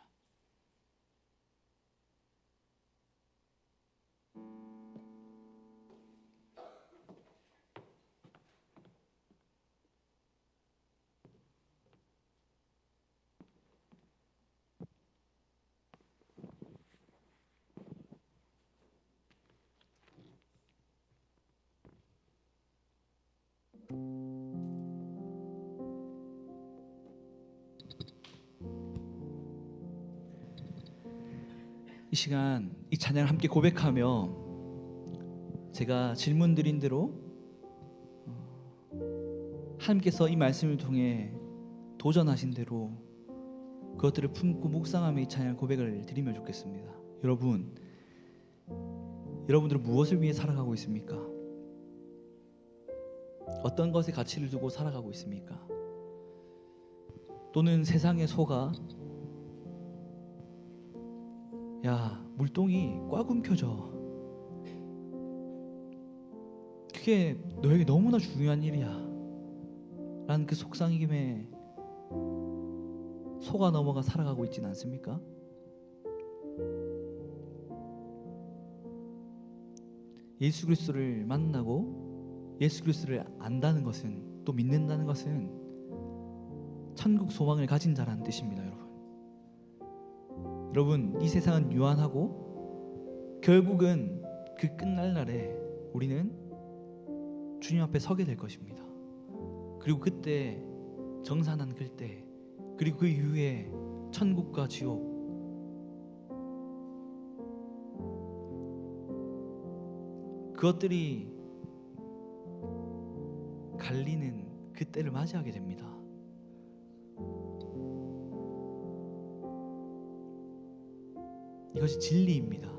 이 시간 이 찬양을 함께 고백하며 제가 질문 드린 대로 하나님께서 이 말씀을 통해 도전하신 대로 그것들을 품고 묵상하며 이 찬양 고백을 드리면 좋겠습니다. 여러분들은 무엇을 위해 살아가고 있습니까? 어떤 것에 가치를 두고 살아가고 있습니까? 또는 세상에 속아 야, 물동이 꽉 움켜져. 그게 너에게 너무나 중요한 일이야 라는 그 속상임에 속아 넘어가 살아가고 있지는 않습니까? 예수 그리스도를 만나고 예수 그리스도를 안다는 것은, 또 믿는다는 것은 천국 소망을 가진 자라는 뜻입니다. 여러분, 이 세상은 유한하고 결국은 그 끝날 날에 우리는 주님 앞에 서게 될 것입니다. 그리고 그때 정산한 그때, 그리고 그 이후에 천국과 지옥, 그것들이 갈리는 그때를 맞이하게 됩니다. 이것이 진리입니다.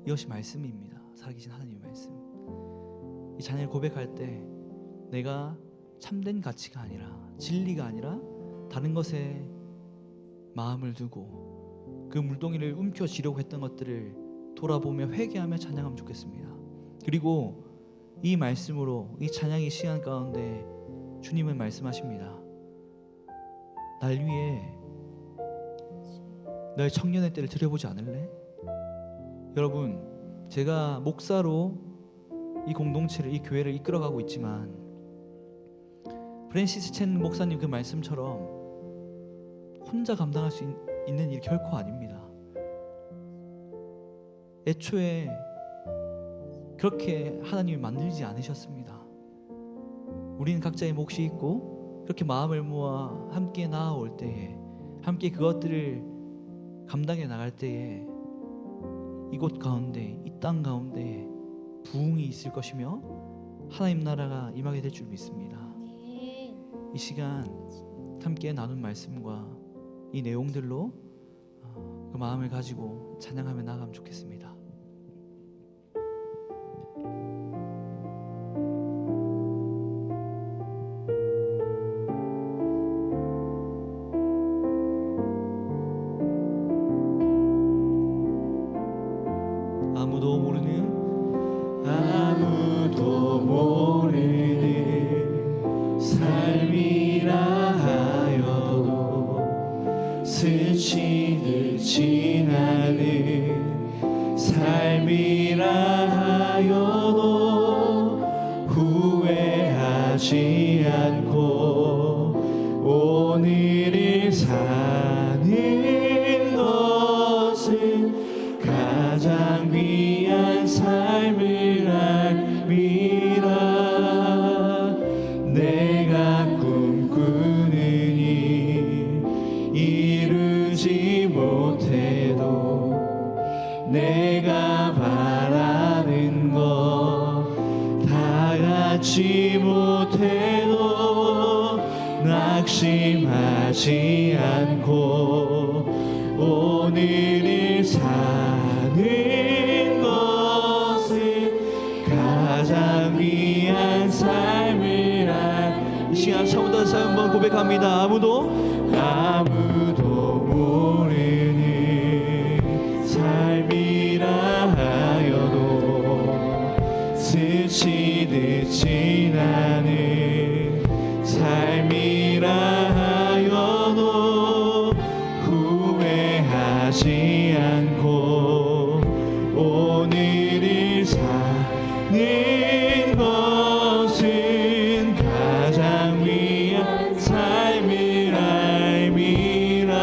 이것이 말씀입니다. 살아계신 하나님의 말씀. 이 자녀를 고백할 때 내가 참된 가치가 아니라, 진리가 아니라 다른 것에 마음을 두고 그 물동이를 움켜쥐려고 했던 것들을 돌아보며 회개하며 찬양하면 좋겠습니다. 그리고 이 말씀으로 이 찬양의 시간 가운데 주님은 말씀하십니다. 날 위해 너의 청년의 때를 들여보지 않을래? 여러분, 제가 목사로 이 공동체를, 이 교회를 이끌어가고 있지만 프랜시스 첸 목사님 그 말씀처럼 혼자 감당할 수 있는 일이 결코 아닙니다. 애초에 그렇게 하나님이 만들지 않으셨습니다. 우리는 각자의 몫이 있고 그렇게 마음을 모아 함께 나아올 때에, 함께 그것들을 감당해 나갈 때에 이곳 가운데, 이 땅 가운데 부흥이 있을 것이며 하나님 나라가 임하게 될 줄 믿습니다. 이 시간 함께 나눈 말씀과 이 내용들로 그 마음을 가지고 찬양하며 나가면 좋겠습니다. 아무도 모르는 삶이라 하여도 스치듯 지나는 삶이라 하여도 후회하지 않고 오늘을 사는 것은 가장 귀한 삶을 알미라. 내가 꿈꾸는 일 이루지 못해도 내가 바라는 것 다 갖지 못해도 낙심하지 않고 오늘을 사는 것은 가장 귀한 삶을 이 시간 처음부터 다시 한번 고백합니다. 아무도 모르는 삶이라 하여도 스치듯 지나는 삶이라 하여도 후회하지 않고 오늘을 사는 것은 가장 귀한 삶을 알미라.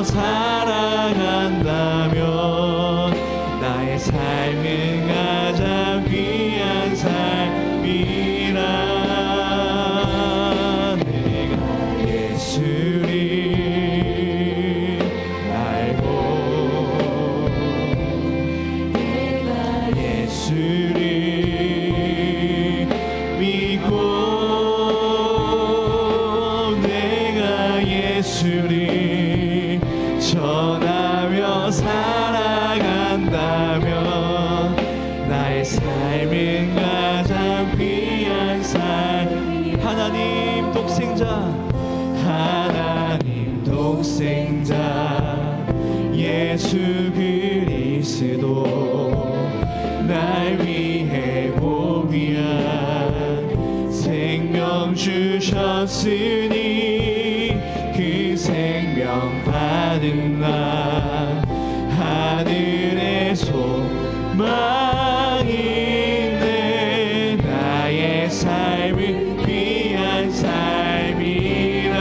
살아간다면 나의 삶은 가장 귀한 삶이라. 내가 예수를 알고 내가 예수를 믿고 내가 예수를 전하며 살아간다면 나의 삶은 가장 귀한 삶. 하나님 독생자 하나님 독생자 예수 그리스도 날 위해 보위한 생명 주셨으니 그 생명 받은 나 하늘의 소망인데 나의 삶은 귀한 삶이라.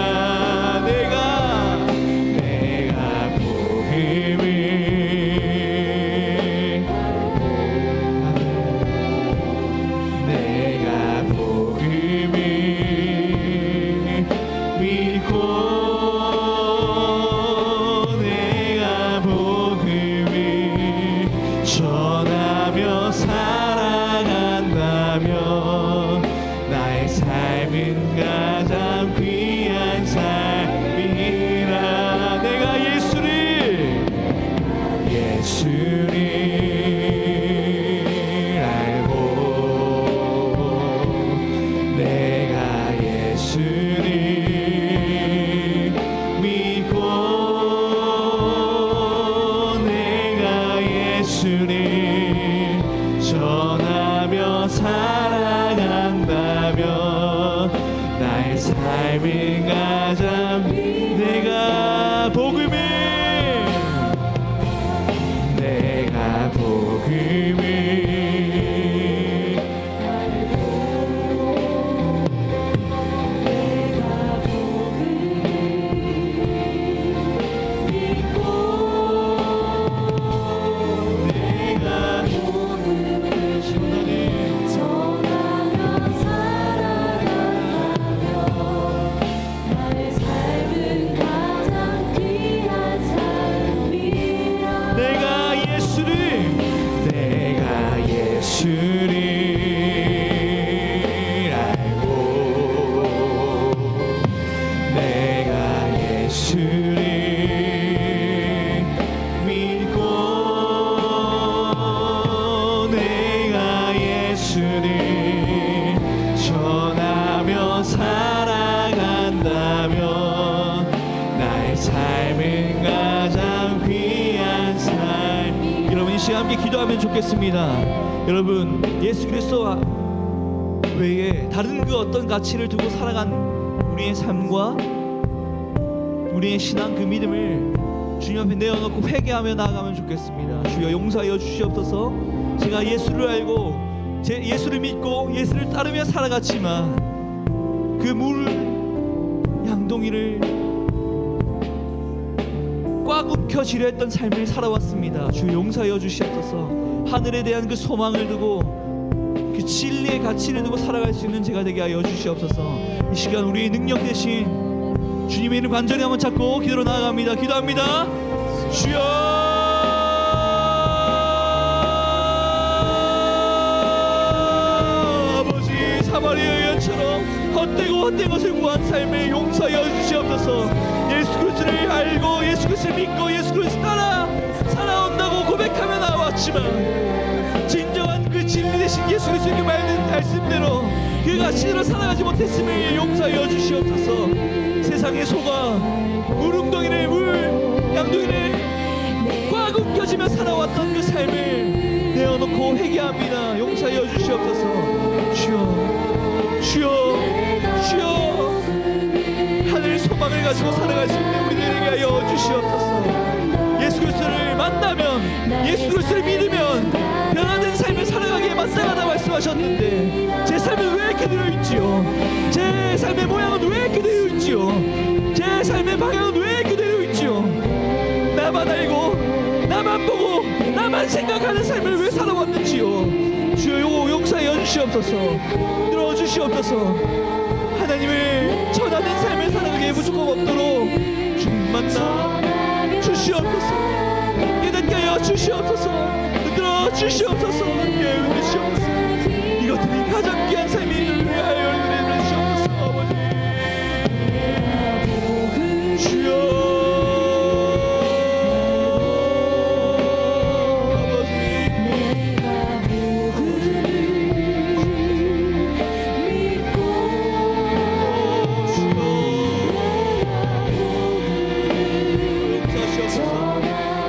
내가 복음을 내가 복음을 믿고 내가 복음을 전하며 살아간다면 나의 삶은 가장 귀한 삶이라. 내가 예수를 알고 내가 예수를 믿고 내가 예수를 전하며 살아간다면 나의 삶은 가장 내가 복음을 전하며 살아간다면 나의 삶은 가장 귀한 삶. 여러분 이 시간 함께 기도하면 좋겠습니다. 여러분 예수 그리스도 외에 다른 그 어떤 가치를 두고 살아간 우리의 삶과 우리의 신앙 그 믿음을 주님 앞에 내어놓고 회개하며 나아가면 좋겠습니다. 주여 용서하여 주시옵소서. 제가 예수를 알고 예수를 믿고 예수를 따르며 살아갔지만 그 물 양동이를 꽉 움켜쥐려 했던 삶을 살아왔습니다. 주여 용서하여 주시옵소서. 하늘에 대한 그 소망을 두고 그 진리의 가치를 두고 살아갈 수 있는 제가 되게 하여 주시옵소서. 이 시간 우리의 능력 대신 주님의 이름 간절히 한번 찾고 기도로 나아갑니다. 기도합니다. 주여 아버지 사마리아 여인처럼 헛된 것을 구한 삶에 용서하여 주시옵소서. 예수 그리스도를 알고 예수 그리스도를 믿고 예수 그리스도를 따라 살아온다고 고백하며 나왔지만 진정한 그 진리 되신 예수 그리스도의 말씀대로 그 가치대로 살아가지 못했음을 용서하여 주시옵소서. 세상의 소가 물 양동이를 꽉 움켜쥐며 살아왔던 그 삶을 내어놓고 회개합니다. 용서하여 주시옵소서. 주여 하늘 소망을 가지고 살아갈 수 있는 우리들에게 하여 주시옵소서. 예수 그리스도를 만나면 예수 그리스도를 믿으면 변화된 삶을 살아가기에 마땅하다 말씀하셨는데 제 삶은 왜 이렇게 되어있지요? 제 삶의 모양은 왜 이렇게 되어있지요? 제 삶의 방향은 왜 이렇게 되어있지요? 나만 알고 나만 보고 나만 생각하는 삶을 왜 살아왔는지요. 주여 용서하여 주시옵소서. 들어주시옵소서. 하나님을 전하는 삶을 살아가게 무조건 없도록 주님 만나 주시옵소서. 깨닫게 하여 주시옵소서. 들어 주시옵소서. 깨우쳐 주시옵소서. 이것들이 가장 귀한 삶을 위하여 은혜를 주시옵소서. 아버지 주여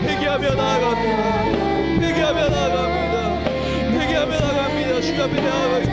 회개하며 나아갑니다. 회개하며 나아갑니다. 회개하며 나아갑니다. 주여 앞에 나아갑니다.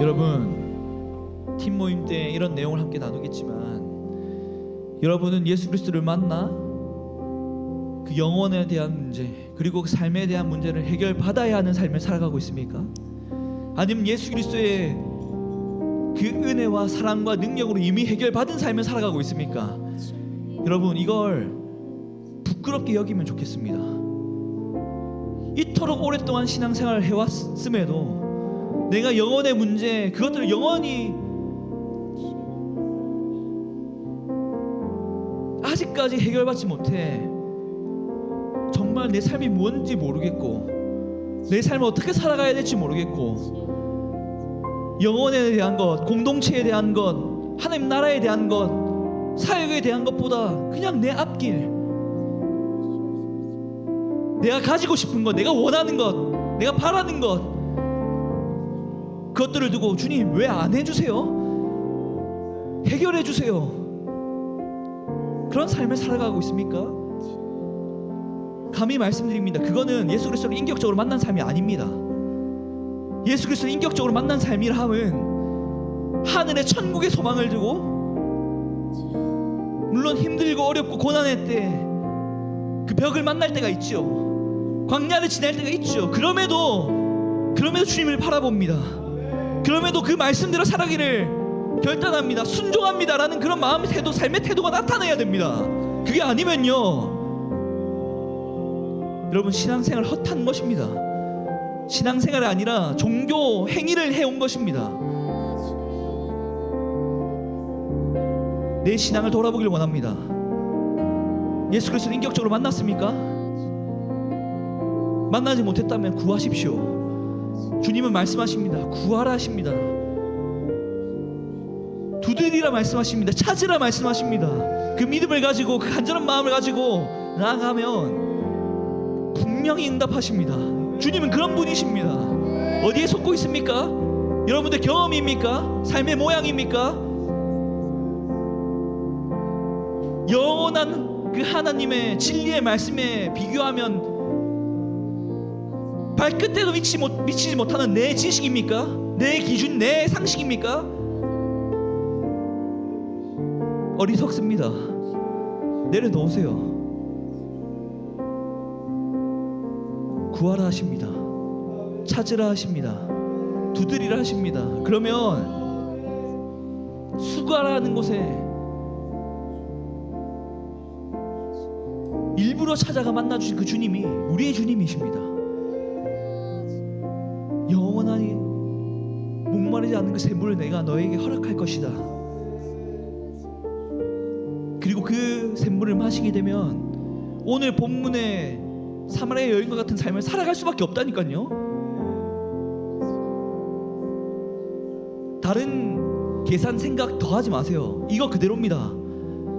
여러분, 팀 모임 때 이런 내용을 함께 나누겠지만 여러분은 예수 그리스도를 만나 그 영혼에 대한 문제 그리고 그 삶에 대한 문제를 해결받아야 하는 삶을 살아가고 있습니까? 아니면 예수 그리스도의 그 은혜와 사랑과 능력으로 이미 해결받은 삶을 살아가고 있습니까? 여러분, 이걸 부끄럽게 여기면 좋겠습니다. 이토록 오랫동안 신앙생활을 해왔음에도 내가 영혼의 문제 그것들을 영원히 아직까지 해결받지 못해 정말 내 삶이 뭔지 모르겠고 내 삶을 어떻게 살아가야 될지 모르겠고 영혼에 대한 것, 공동체에 대한 것, 하나님 나라에 대한 것, 사역에 대한 것보다 그냥 내 앞길, 내가 가지고 싶은 것, 내가 원하는 것, 내가 바라는 것, 그것들을 두고 주님 왜 안 해주세요? 해결해 주세요. 그런 삶을 살아가고 있습니까? 감히 말씀드립니다. 그거는 예수 그리스도를 인격적으로 만난 삶이 아닙니다. 예수 그리스도를 인격적으로 만난 삶이라 함은 하늘의 천국의 소망을 두고 물론 힘들고 어렵고 고난의 때 그 벽을 만날 때가 있죠. 광야를 지날 때가 있죠. 그럼에도 주님을 바라봅니다. 그럼에도 그 말씀대로 살아가기를 결단합니다. 순종합니다라는 그런 마음의 태도, 삶의 태도가 나타나야 됩니다. 그게 아니면요, 여러분 신앙생활 헛한 것입니다. 신앙생활이 아니라 종교 행위를 해온 것입니다. 내 신앙을 돌아보길 원합니다. 예수 그리스도를 인격적으로 만났습니까? 만나지 못했다면 구하십시오. 주님은 말씀하십니다. 구하라 하십니다. 두드리라 말씀하십니다. 찾으라 말씀하십니다. 그 믿음을 가지고 그 간절한 마음을 가지고 나아가면 분명히 응답하십니다. 주님은 그런 분이십니다. 어디에 속고 있습니까? 여러분들 경험입니까? 삶의 모양입니까? 영원한 그 하나님의 진리의 말씀에 비교하면 발끝에도 미치지 못하는 내 지식입니까? 내 기준, 내 상식입니까? 어리석습니다. 내려놓으세요. 구하라 하십니다. 찾으라 하십니다. 두드리라 하십니다. 그러면 수가라는 곳에 일부러 찾아가 만나주신 그 주님이 우리의 주님이십니다. 영원히 목마르지 않는 그 샘물을 내가 너에게 허락할 것이다. 그리고 그 샘물을 마시게 되면 오늘 본문의 사마리아 여인과 같은 삶을 살아갈 수밖에 없다니까요. 다른 계산 생각 더 하지 마세요. 이거 그대로입니다.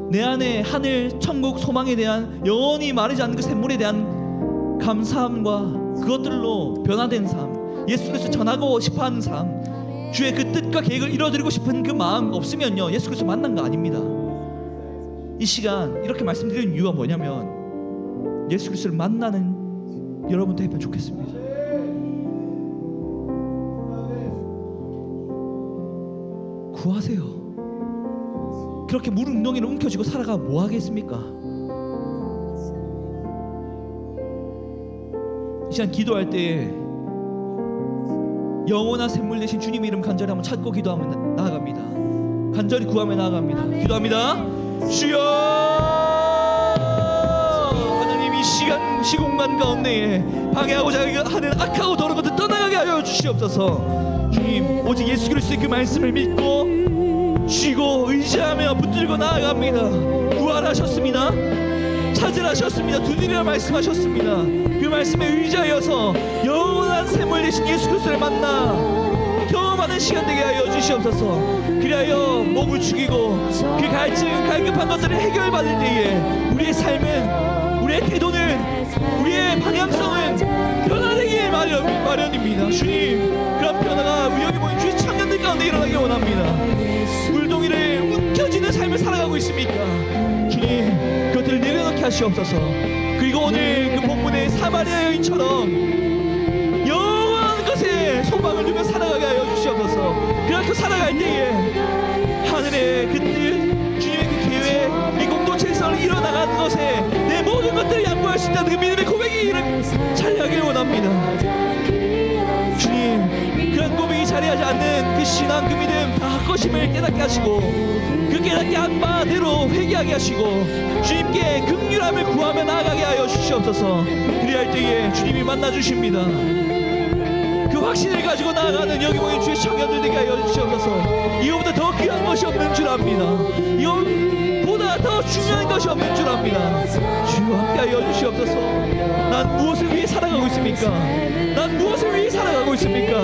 내 안에 하늘, 천국, 소망에 대한 영원히 마르지 않는 그 샘물에 대한 감사함과 그것들로 변화된 삶, 예수 그리스도 전하고 싶어하는 삶, 주의 그 뜻과 계획을 이뤄드리고 싶은 그 마음 없으면요, 예수 그리스도 만난 거 아닙니다. 이 시간 이렇게 말씀드리는 이유가 뭐냐면 예수 그리스도를 만나는 여러분 되면 좋겠습니다. 구하세요. 그렇게 무릉덩이를 움켜쥐고 살아가 뭐 하겠습니까? 이 시간 기도할 때에 영원한 샘물 되신 주님의 이름 간절히 한번 찾고 기도하면 나아갑니다. 간절히 구하며 나아갑니다. 기도합니다. 주여, 하나님 이 시간 시공간 가운데에 방해하고자 하는 악하고 더러운 것들 떠나가게 하여 주시옵소서. 주님, 오직 예수 그리스도의 그 말씀을 믿고 쉬고 의지하며 붙들고 나아갑니다. 부활하셨습니다. 찾으라셨습니다. 두드리라 말씀하셨습니다. 그 말씀에 의지하여서 영원한 샘물 되신 예수 그리스도를 만나 경험하는 시간 되게 하여 주시옵소서. 그리하여 몸을 죽이고 그 갈증 갈급한 것들을 해결받을 때에 우리의 삶은, 우리의 태도는, 우리의 방향성은 변화되기에 마련입니다. 주님, 그런 변화가 우리 여기 모인 주의 청년들 가운데 일어나기 원합니다. 물동이를 움켜쥐는 삶을 살아가고 있습니까? 주님, 그것들을 내려놓게 하시옵소서. 그리고 오늘 그 본문의 사마리아 여인처럼 영원한 것에 소망을 두며 살아가게 하여 주시옵소서. 그렇게 살아갈 때에 하늘의 그 뜻, 주님의 그 계획, 이 공동체에서 일어나가는 것에 내 모든 것들을 양보할 수 있다는 그 믿음의 고백이 자리하기를 원합니다. 주님, 그런 고백이 자리하지 않는 그 신앙, 그 믿음 다 헛것임을 깨닫게 하시고 그 깨닫게 한 바대로 회개하게 하시고 주님께 긍휼함을 구하며 나아가게 하여 주시옵소서. 그리할 때에 주님이 만나 주십니다. 그 확신을 가지고 나아가는 여기 모인 주의 청년들 되게 하여 주시옵소서. 이거보다 더 귀한 것이 없는 줄 압니다. 이거보다 더 중요한 것이 없는 줄 압니다. 주여 함께 하여 주시옵소서. 난 무엇을 위해 살아가고 있습니까? 난 무엇을 위해 살아가고 있습니까?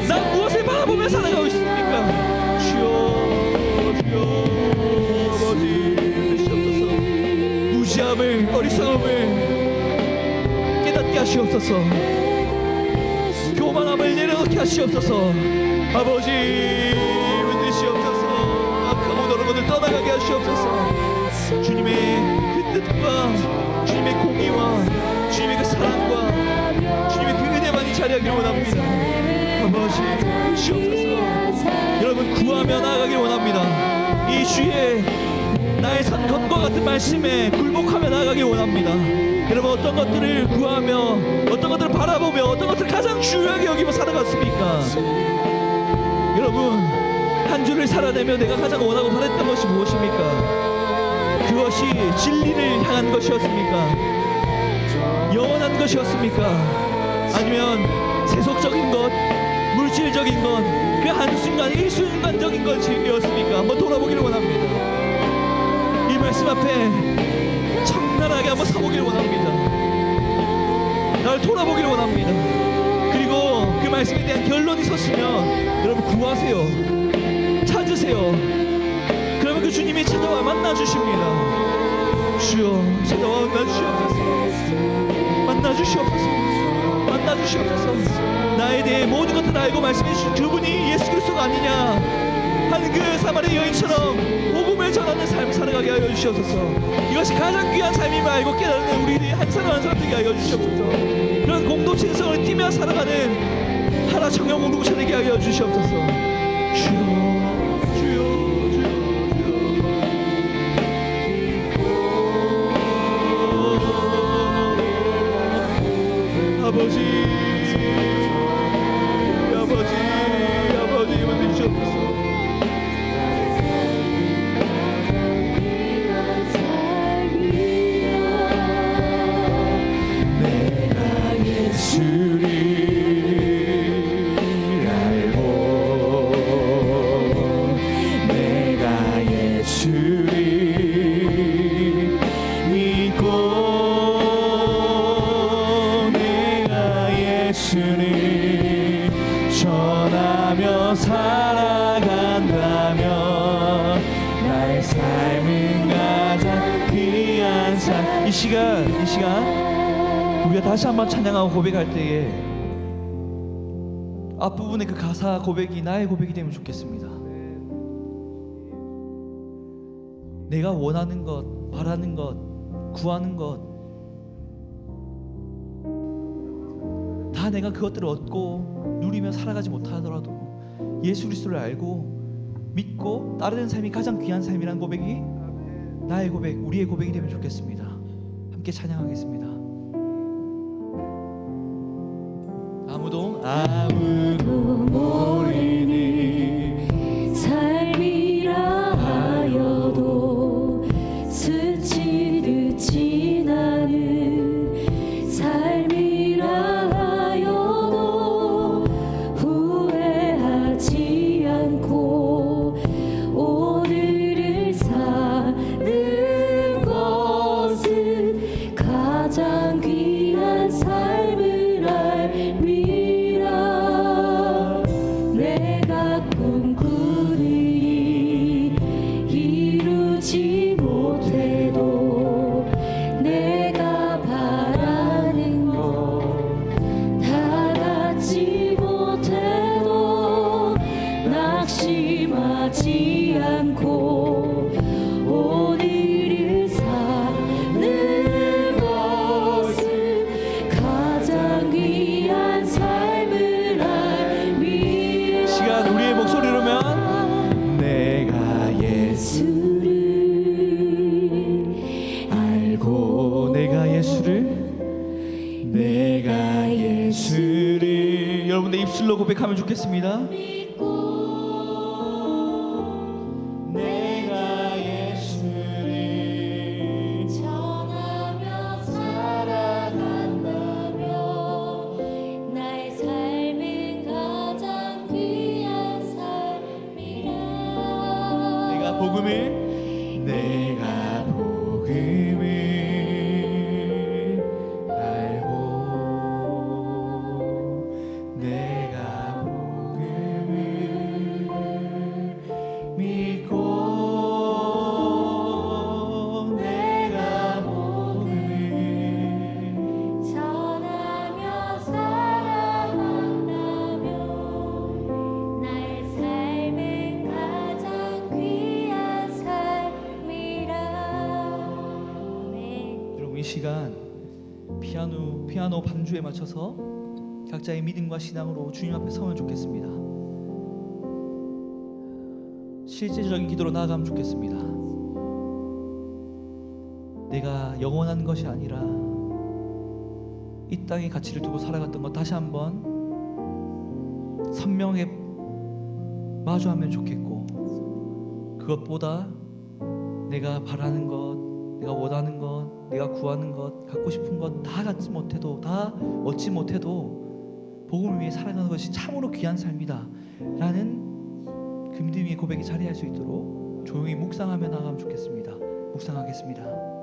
난 무엇을 바라보며 살아가고 있습니까? 주여, 주여, 아버지 주시옵소서. 무지함을, 어리석음을 깨닫게 하시옵소서. 교만함을 내려놓게 하시옵소서. 아버지 믿으시옵소서. 악하고 더러운 것을 떠나가게 하시옵소서. 주님의 그 뜻과 주님의 공의와 주님의 그 사랑과 주님의 그 은혜만이 자리하기를 원합니다. 아버지 주시옵소서. 여러분 구하며 나아가길 원합니다. 이 주의 나의 선검과 같은 말씀에 굴복하며 나아가길 원합니다. 여러분 어떤 것들을 구하며 어떤 것들을 바라보며 어떤 것들을 가장 중요하게 여기며 살아갔습니까? 여러분 한 주를 살아내며 내가 가장 원하고 바랬던 것이 무엇입니까? 그것이 진리를 향한 것이었습니까? 영원한 것이었습니까? 아니면 세속적인 것, 물질적인 것, 그 한순간 일순간적인 것이었습니까? 한번 돌아보기를 원합니다. 이 말씀 앞에 청단하게 한번 서보기를 원합니다. 나를 돌아보기를 원합니다. 그리고 그 말씀에 대한 결론이 섰으면 여러분 구하세요. 찾으세요. 그러면 그 주님이 찾아와 만나주십니다. 주여 찾아와 만나주시옵소서. 만나주시옵소서. 만나주시옵소서. 나에 대해 모든 것들을 알고 말씀해 주신 그분이 예수 그리스도가 아니냐 하는 그 사마리아 여인처럼 복음을 전하는 삶을 살아가게 하여 주시옵소서. 이것이 가장 귀한 삶임을 알고 깨닫는 우리 한 사람 한 사람 되게 하여 주시옵소서. 그런 공동체 인성을 띠며 살아가는 하나 청년 공동체 되게 하여 주시옵소서. 주여 아버지 받으시옵소서. 내가 예수를 알고 내가 예수를 믿고 예수를 전하며 살아간다면 나의 삶은 가장 귀한 삶. 이 시간 우리가 다시 한번 찬양하고 고백할 때에 앞부분의 그 가사 고백이 나의 고백이 되면 좋겠습니다. 내가 원하는 것, 바라는 것, 구하는 것 다 내가 그것들을 얻고 누리며 살아가지 못하더라도 예수 그리스도를 알고 믿고 따르는 삶이 가장 귀한 삶이라는 고백이 나의 고백, 우리의 고백이 되면 좋겠습니다. 함께 찬양하겠습니다. 아무도 모르는 삶이라 하여도 스치듯 지나는 삶이라 하여도 후회하지 않고 오늘을 사는 것은 가장 귀한 삶을 알미라. 내가 꿈꾸는 일 이루지 못해도 내가 바라는 것 다 갖지 못해도 낙심하지 않고 오늘을 사는 것은 가장 귀한 삶을 알미라. 시간 우리의 목소리로면 내가 예수를 알고 내가 예수를 여러분들 입술로 고백하면 좋겠습니다. 내가 예수를 전하며 살아간다며 나의 삶은 가장 귀한 삶이라. 내가 복음을 알고 내가 복음을 믿고 내가 복음을 전하며 살아간다며 나의 삶은 가장 귀한 삶이라. 아멘. 여러분 이 시간 피아노 반주에 맞춰서 각자의 믿음과 신앙으로 주님 앞에 서면 좋겠습니다. 실제적인 기도로 나아가면 좋겠습니다. 내가 영원한 것이 아니라 이 땅의 가치를 두고 살아갔던 것 다시 한번 선명하게 마주하면 좋겠고, 그것보다 내가 바라는 것, 내가 원하는 것, 내가 구하는 것, 갖고 싶은 것 다 갖지 못해도, 다 얻지 못해도 복음을 위해 살아가는 것이 참으로 귀한 삶이다 라는 그 믿음 위의 고백이 자리할 수 있도록 조용히 묵상하며 나가면 좋겠습니다. 묵상하겠습니다.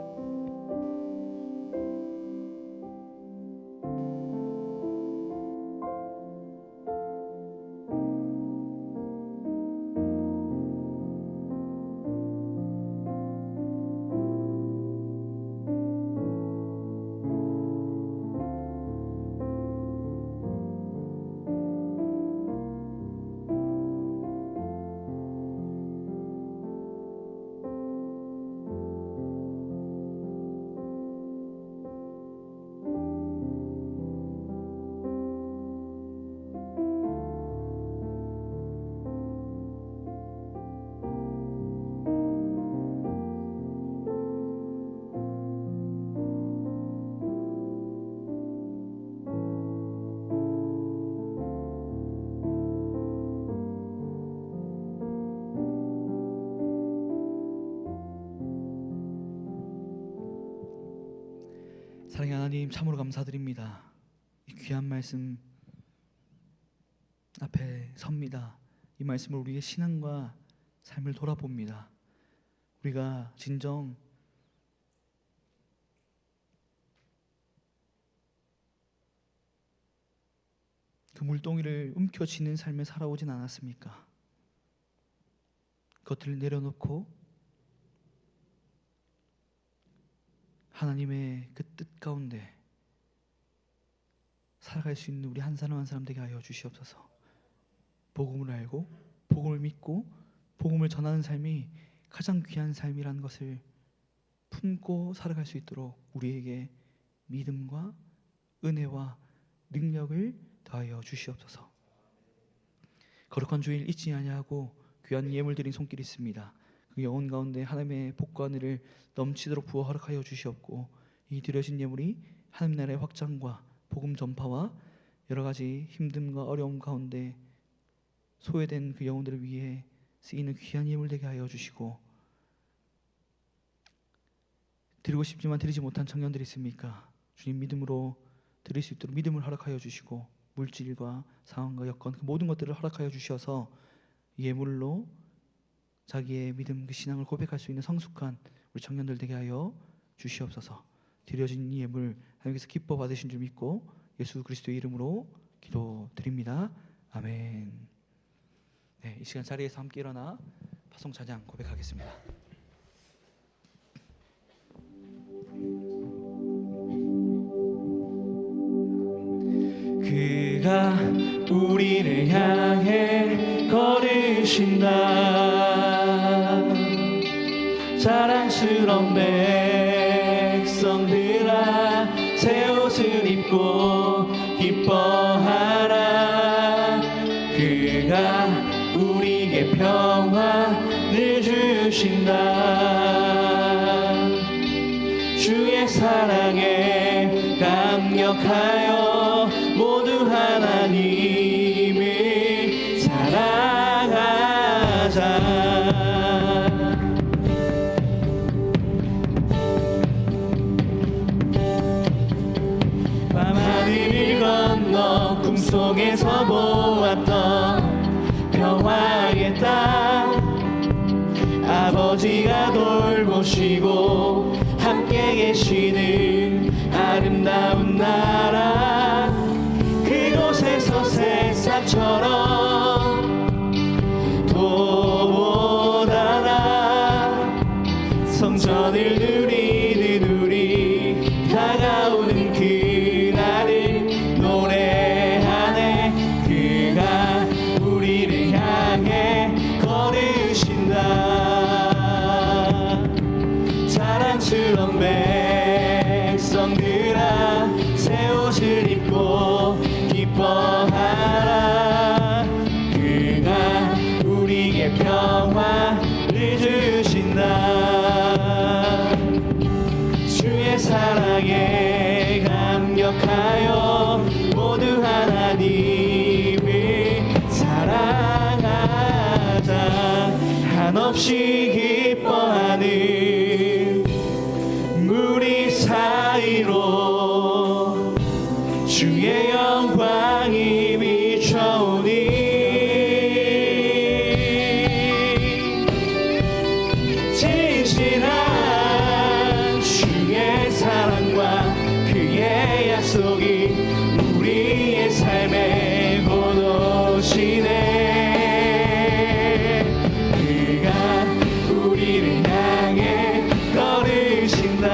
사랑의 하나님, 참으로 감사드립니다. 이 귀한 말씀 앞에 섭니다. 이 말씀을 우리의 신앙과 삶을 돌아봅니다. 우리가 진정 그 물동이를 움켜쥐는 삶을 살아오진 않았습니까? 그것들을 내려놓고 하나님의 그 뜻 가운데 살아갈 수 있는 우리 한 사람 한 사람 되게 하여 주시옵소서. 복음을 알고 복음을 믿고 복음을 전하는 삶이 가장 귀한 삶이라는 것을 품고 살아갈 수 있도록 우리에게 믿음과 은혜와 능력을 더하여 주시옵소서. 거룩한 주일 잊지 아니하고 귀한 예물 드린 손길이 있습니다. 그 영혼 가운데 하나님의 복과 은혜를 넘치도록 부어 허락하여 주시옵고, 이 드려진 예물이 하나님 나라의 확장과 복음 전파와 여러 가지 힘듦과 어려움 가운데 소외된 그 영혼들을 위해 쓰이는 귀한 예물 되게 하여 주시고, 드리고 싶지만 드리지 못한 청년들이 있습니까? 주님 믿음으로 드릴 수 있도록 믿음을 허락하여 주시고, 물질과 상황과 여건 그 모든 것들을 허락하여 주셔서 예물로 자기의 믿음 그 신앙을 고백할 수 있는 성숙한 우리 청년들 되게 하여 주시옵소서. 드려진 이 예물 하나님께서 기뻐 받으신 줄 믿고 예수 그리스도의 이름으로 기도드립니다. 아멘. 네, 이 시간 자리에서 함께 일어나 파송 찬양 고백하겠습니다. 그가 우리를 향해 걸으신다. 자랑스러운 백성들아, 새 옷을 입고 기뻐하라. 그가 우리에게 평화를 주신다. 주의 사랑에 감격하여 모두 하나님을 사랑하자. 밤하늘을 건너 꿈속에서 보았던 평화의 땅, 아버지가 돌보시고 함께 계시는 아름다운 나라, 그곳에서 세상처럼 도보다나 성전을 누리는 우리 다가오는 그날을 노래하네. 그가 우리를 향해 걸으신다. 자랑스러운 백성들아, 새 옷을 입고 기뻐하라. 그가 우리에게 평화를 주신다. 주의 사랑에 감격하여 모두 하나님을 사랑하자. 한없이 기뻐하는 무리 사이로 주의 영광이 비춰오니, 진실한 주의 사랑과 그의 약속이 우리의 삶에 보도시네. 그가 우리를 향해 걸으신다.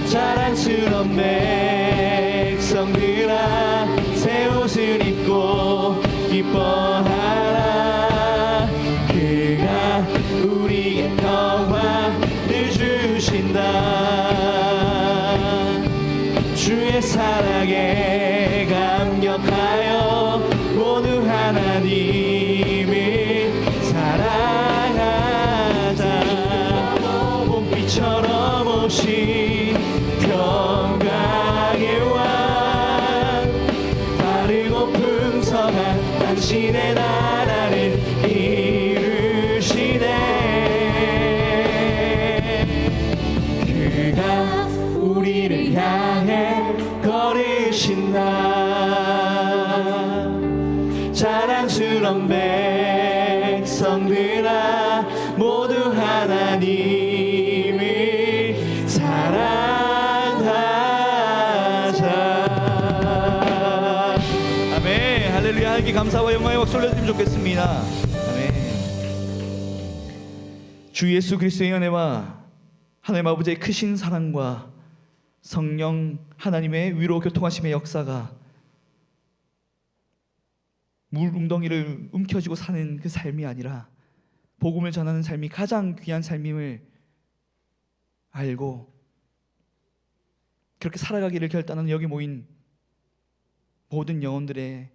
자랑스러운 백성들아, 새 옷을 입고 기뻐하라. 그가 우리의 평화를 주신다. 주의 사랑에 감격하여 모두 하나님을 사랑하자. 봄비처럼 오신 평강의 왕, 바르고 풍성한 당신의 나라를 이루시네. 그가 우리를 향해 걸으신다. 자랑스러운 백성들아, 모두 하나님을 사랑하자. 아멘. 할렐루야. 하나님께 감사와 영광의 박수 올려드리면 좋겠습니다. 아멘. 주 예수 그리스도의 은혜와 하나님 아버지의 크신 사랑과 성령 하나님의 위로 교통하심의 역사가 물 웅덩이를 움켜쥐고 사는 그 삶이 아니라 복음을 전하는 삶이 가장 귀한 삶임을 알고 그렇게 살아가기를 결단하는 여기 모인 모든 영혼들의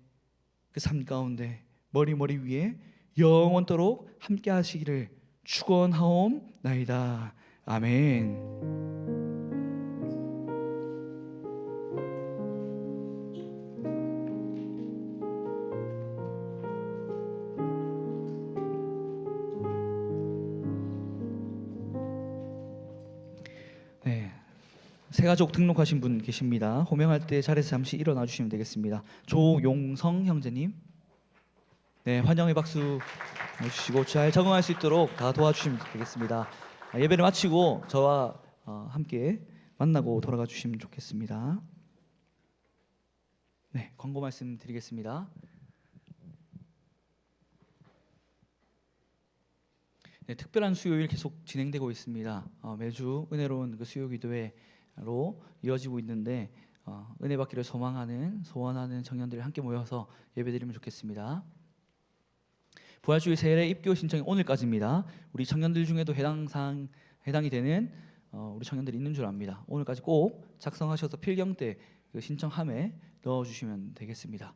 그 삶 가운데 머리 위에 영원토록 함께 하시기를 축원하옵나이다. 아멘. 네, 새가족 등록하신 분 계십니다. 호명할 때 자리에서 잠시 일어나 주시면 되겠습니다. 조용성 형제님, 네, 환영의 박수 해주시고 잘 적응할 수 있도록 다 도와주시면 되겠습니다. 예배를 마치고 저와 함께 만나고 돌아가 주시면 좋겠습니다. 네, 광고 말씀드리겠습니다. 네, 특별한 수요일 계속 진행되고 있습니다. 매주 은혜로운 그 수요 기도회로 이어지고 있는데 은혜 받기를 소원하는 청년들이 함께 모여서 예배드리면 좋겠습니다. 부활주일 세례 입교 신청이 오늘까지입니다. 우리 청년들 중에도 해당이 되는 우리 청년들이 있는 줄 압니다. 오늘까지 꼭 작성하셔서 필경 때 그 신청함에 넣어주시면 되겠습니다.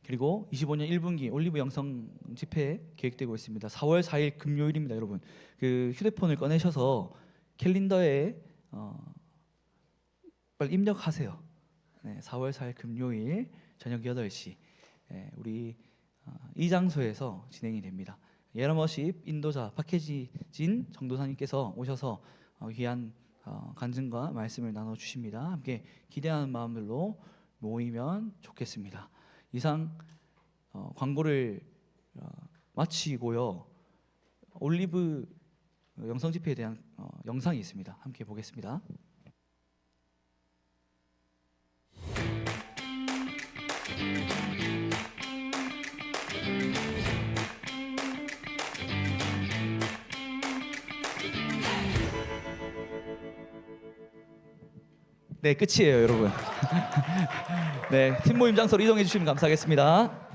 그리고 25년 1분기 올리브 영성 집회 계획되고 있습니다. 4월 4일 금요일입니다, 여러분. 그 휴대폰을 꺼내셔서 캘린더에 빨리 입력하세요. 네, 4월 4일 금요일 저녁 8시 우리 이 장소에서 진행이 됩니다. 예라머십 인도자 박혜진 정도사님께서 오셔서 귀한 간증과 말씀을 나눠주십니다. 함께 기대하는 마음들로 모이면 좋겠습니다. 이상 광고를 마치고요. 올리브 영성 집회에 대한 영상이 있습니다. 함께 보겠습니다. 네, 끝이에요, 여러분. 네, 팀 모임 장소로 이동해 주시면 감사하겠습니다.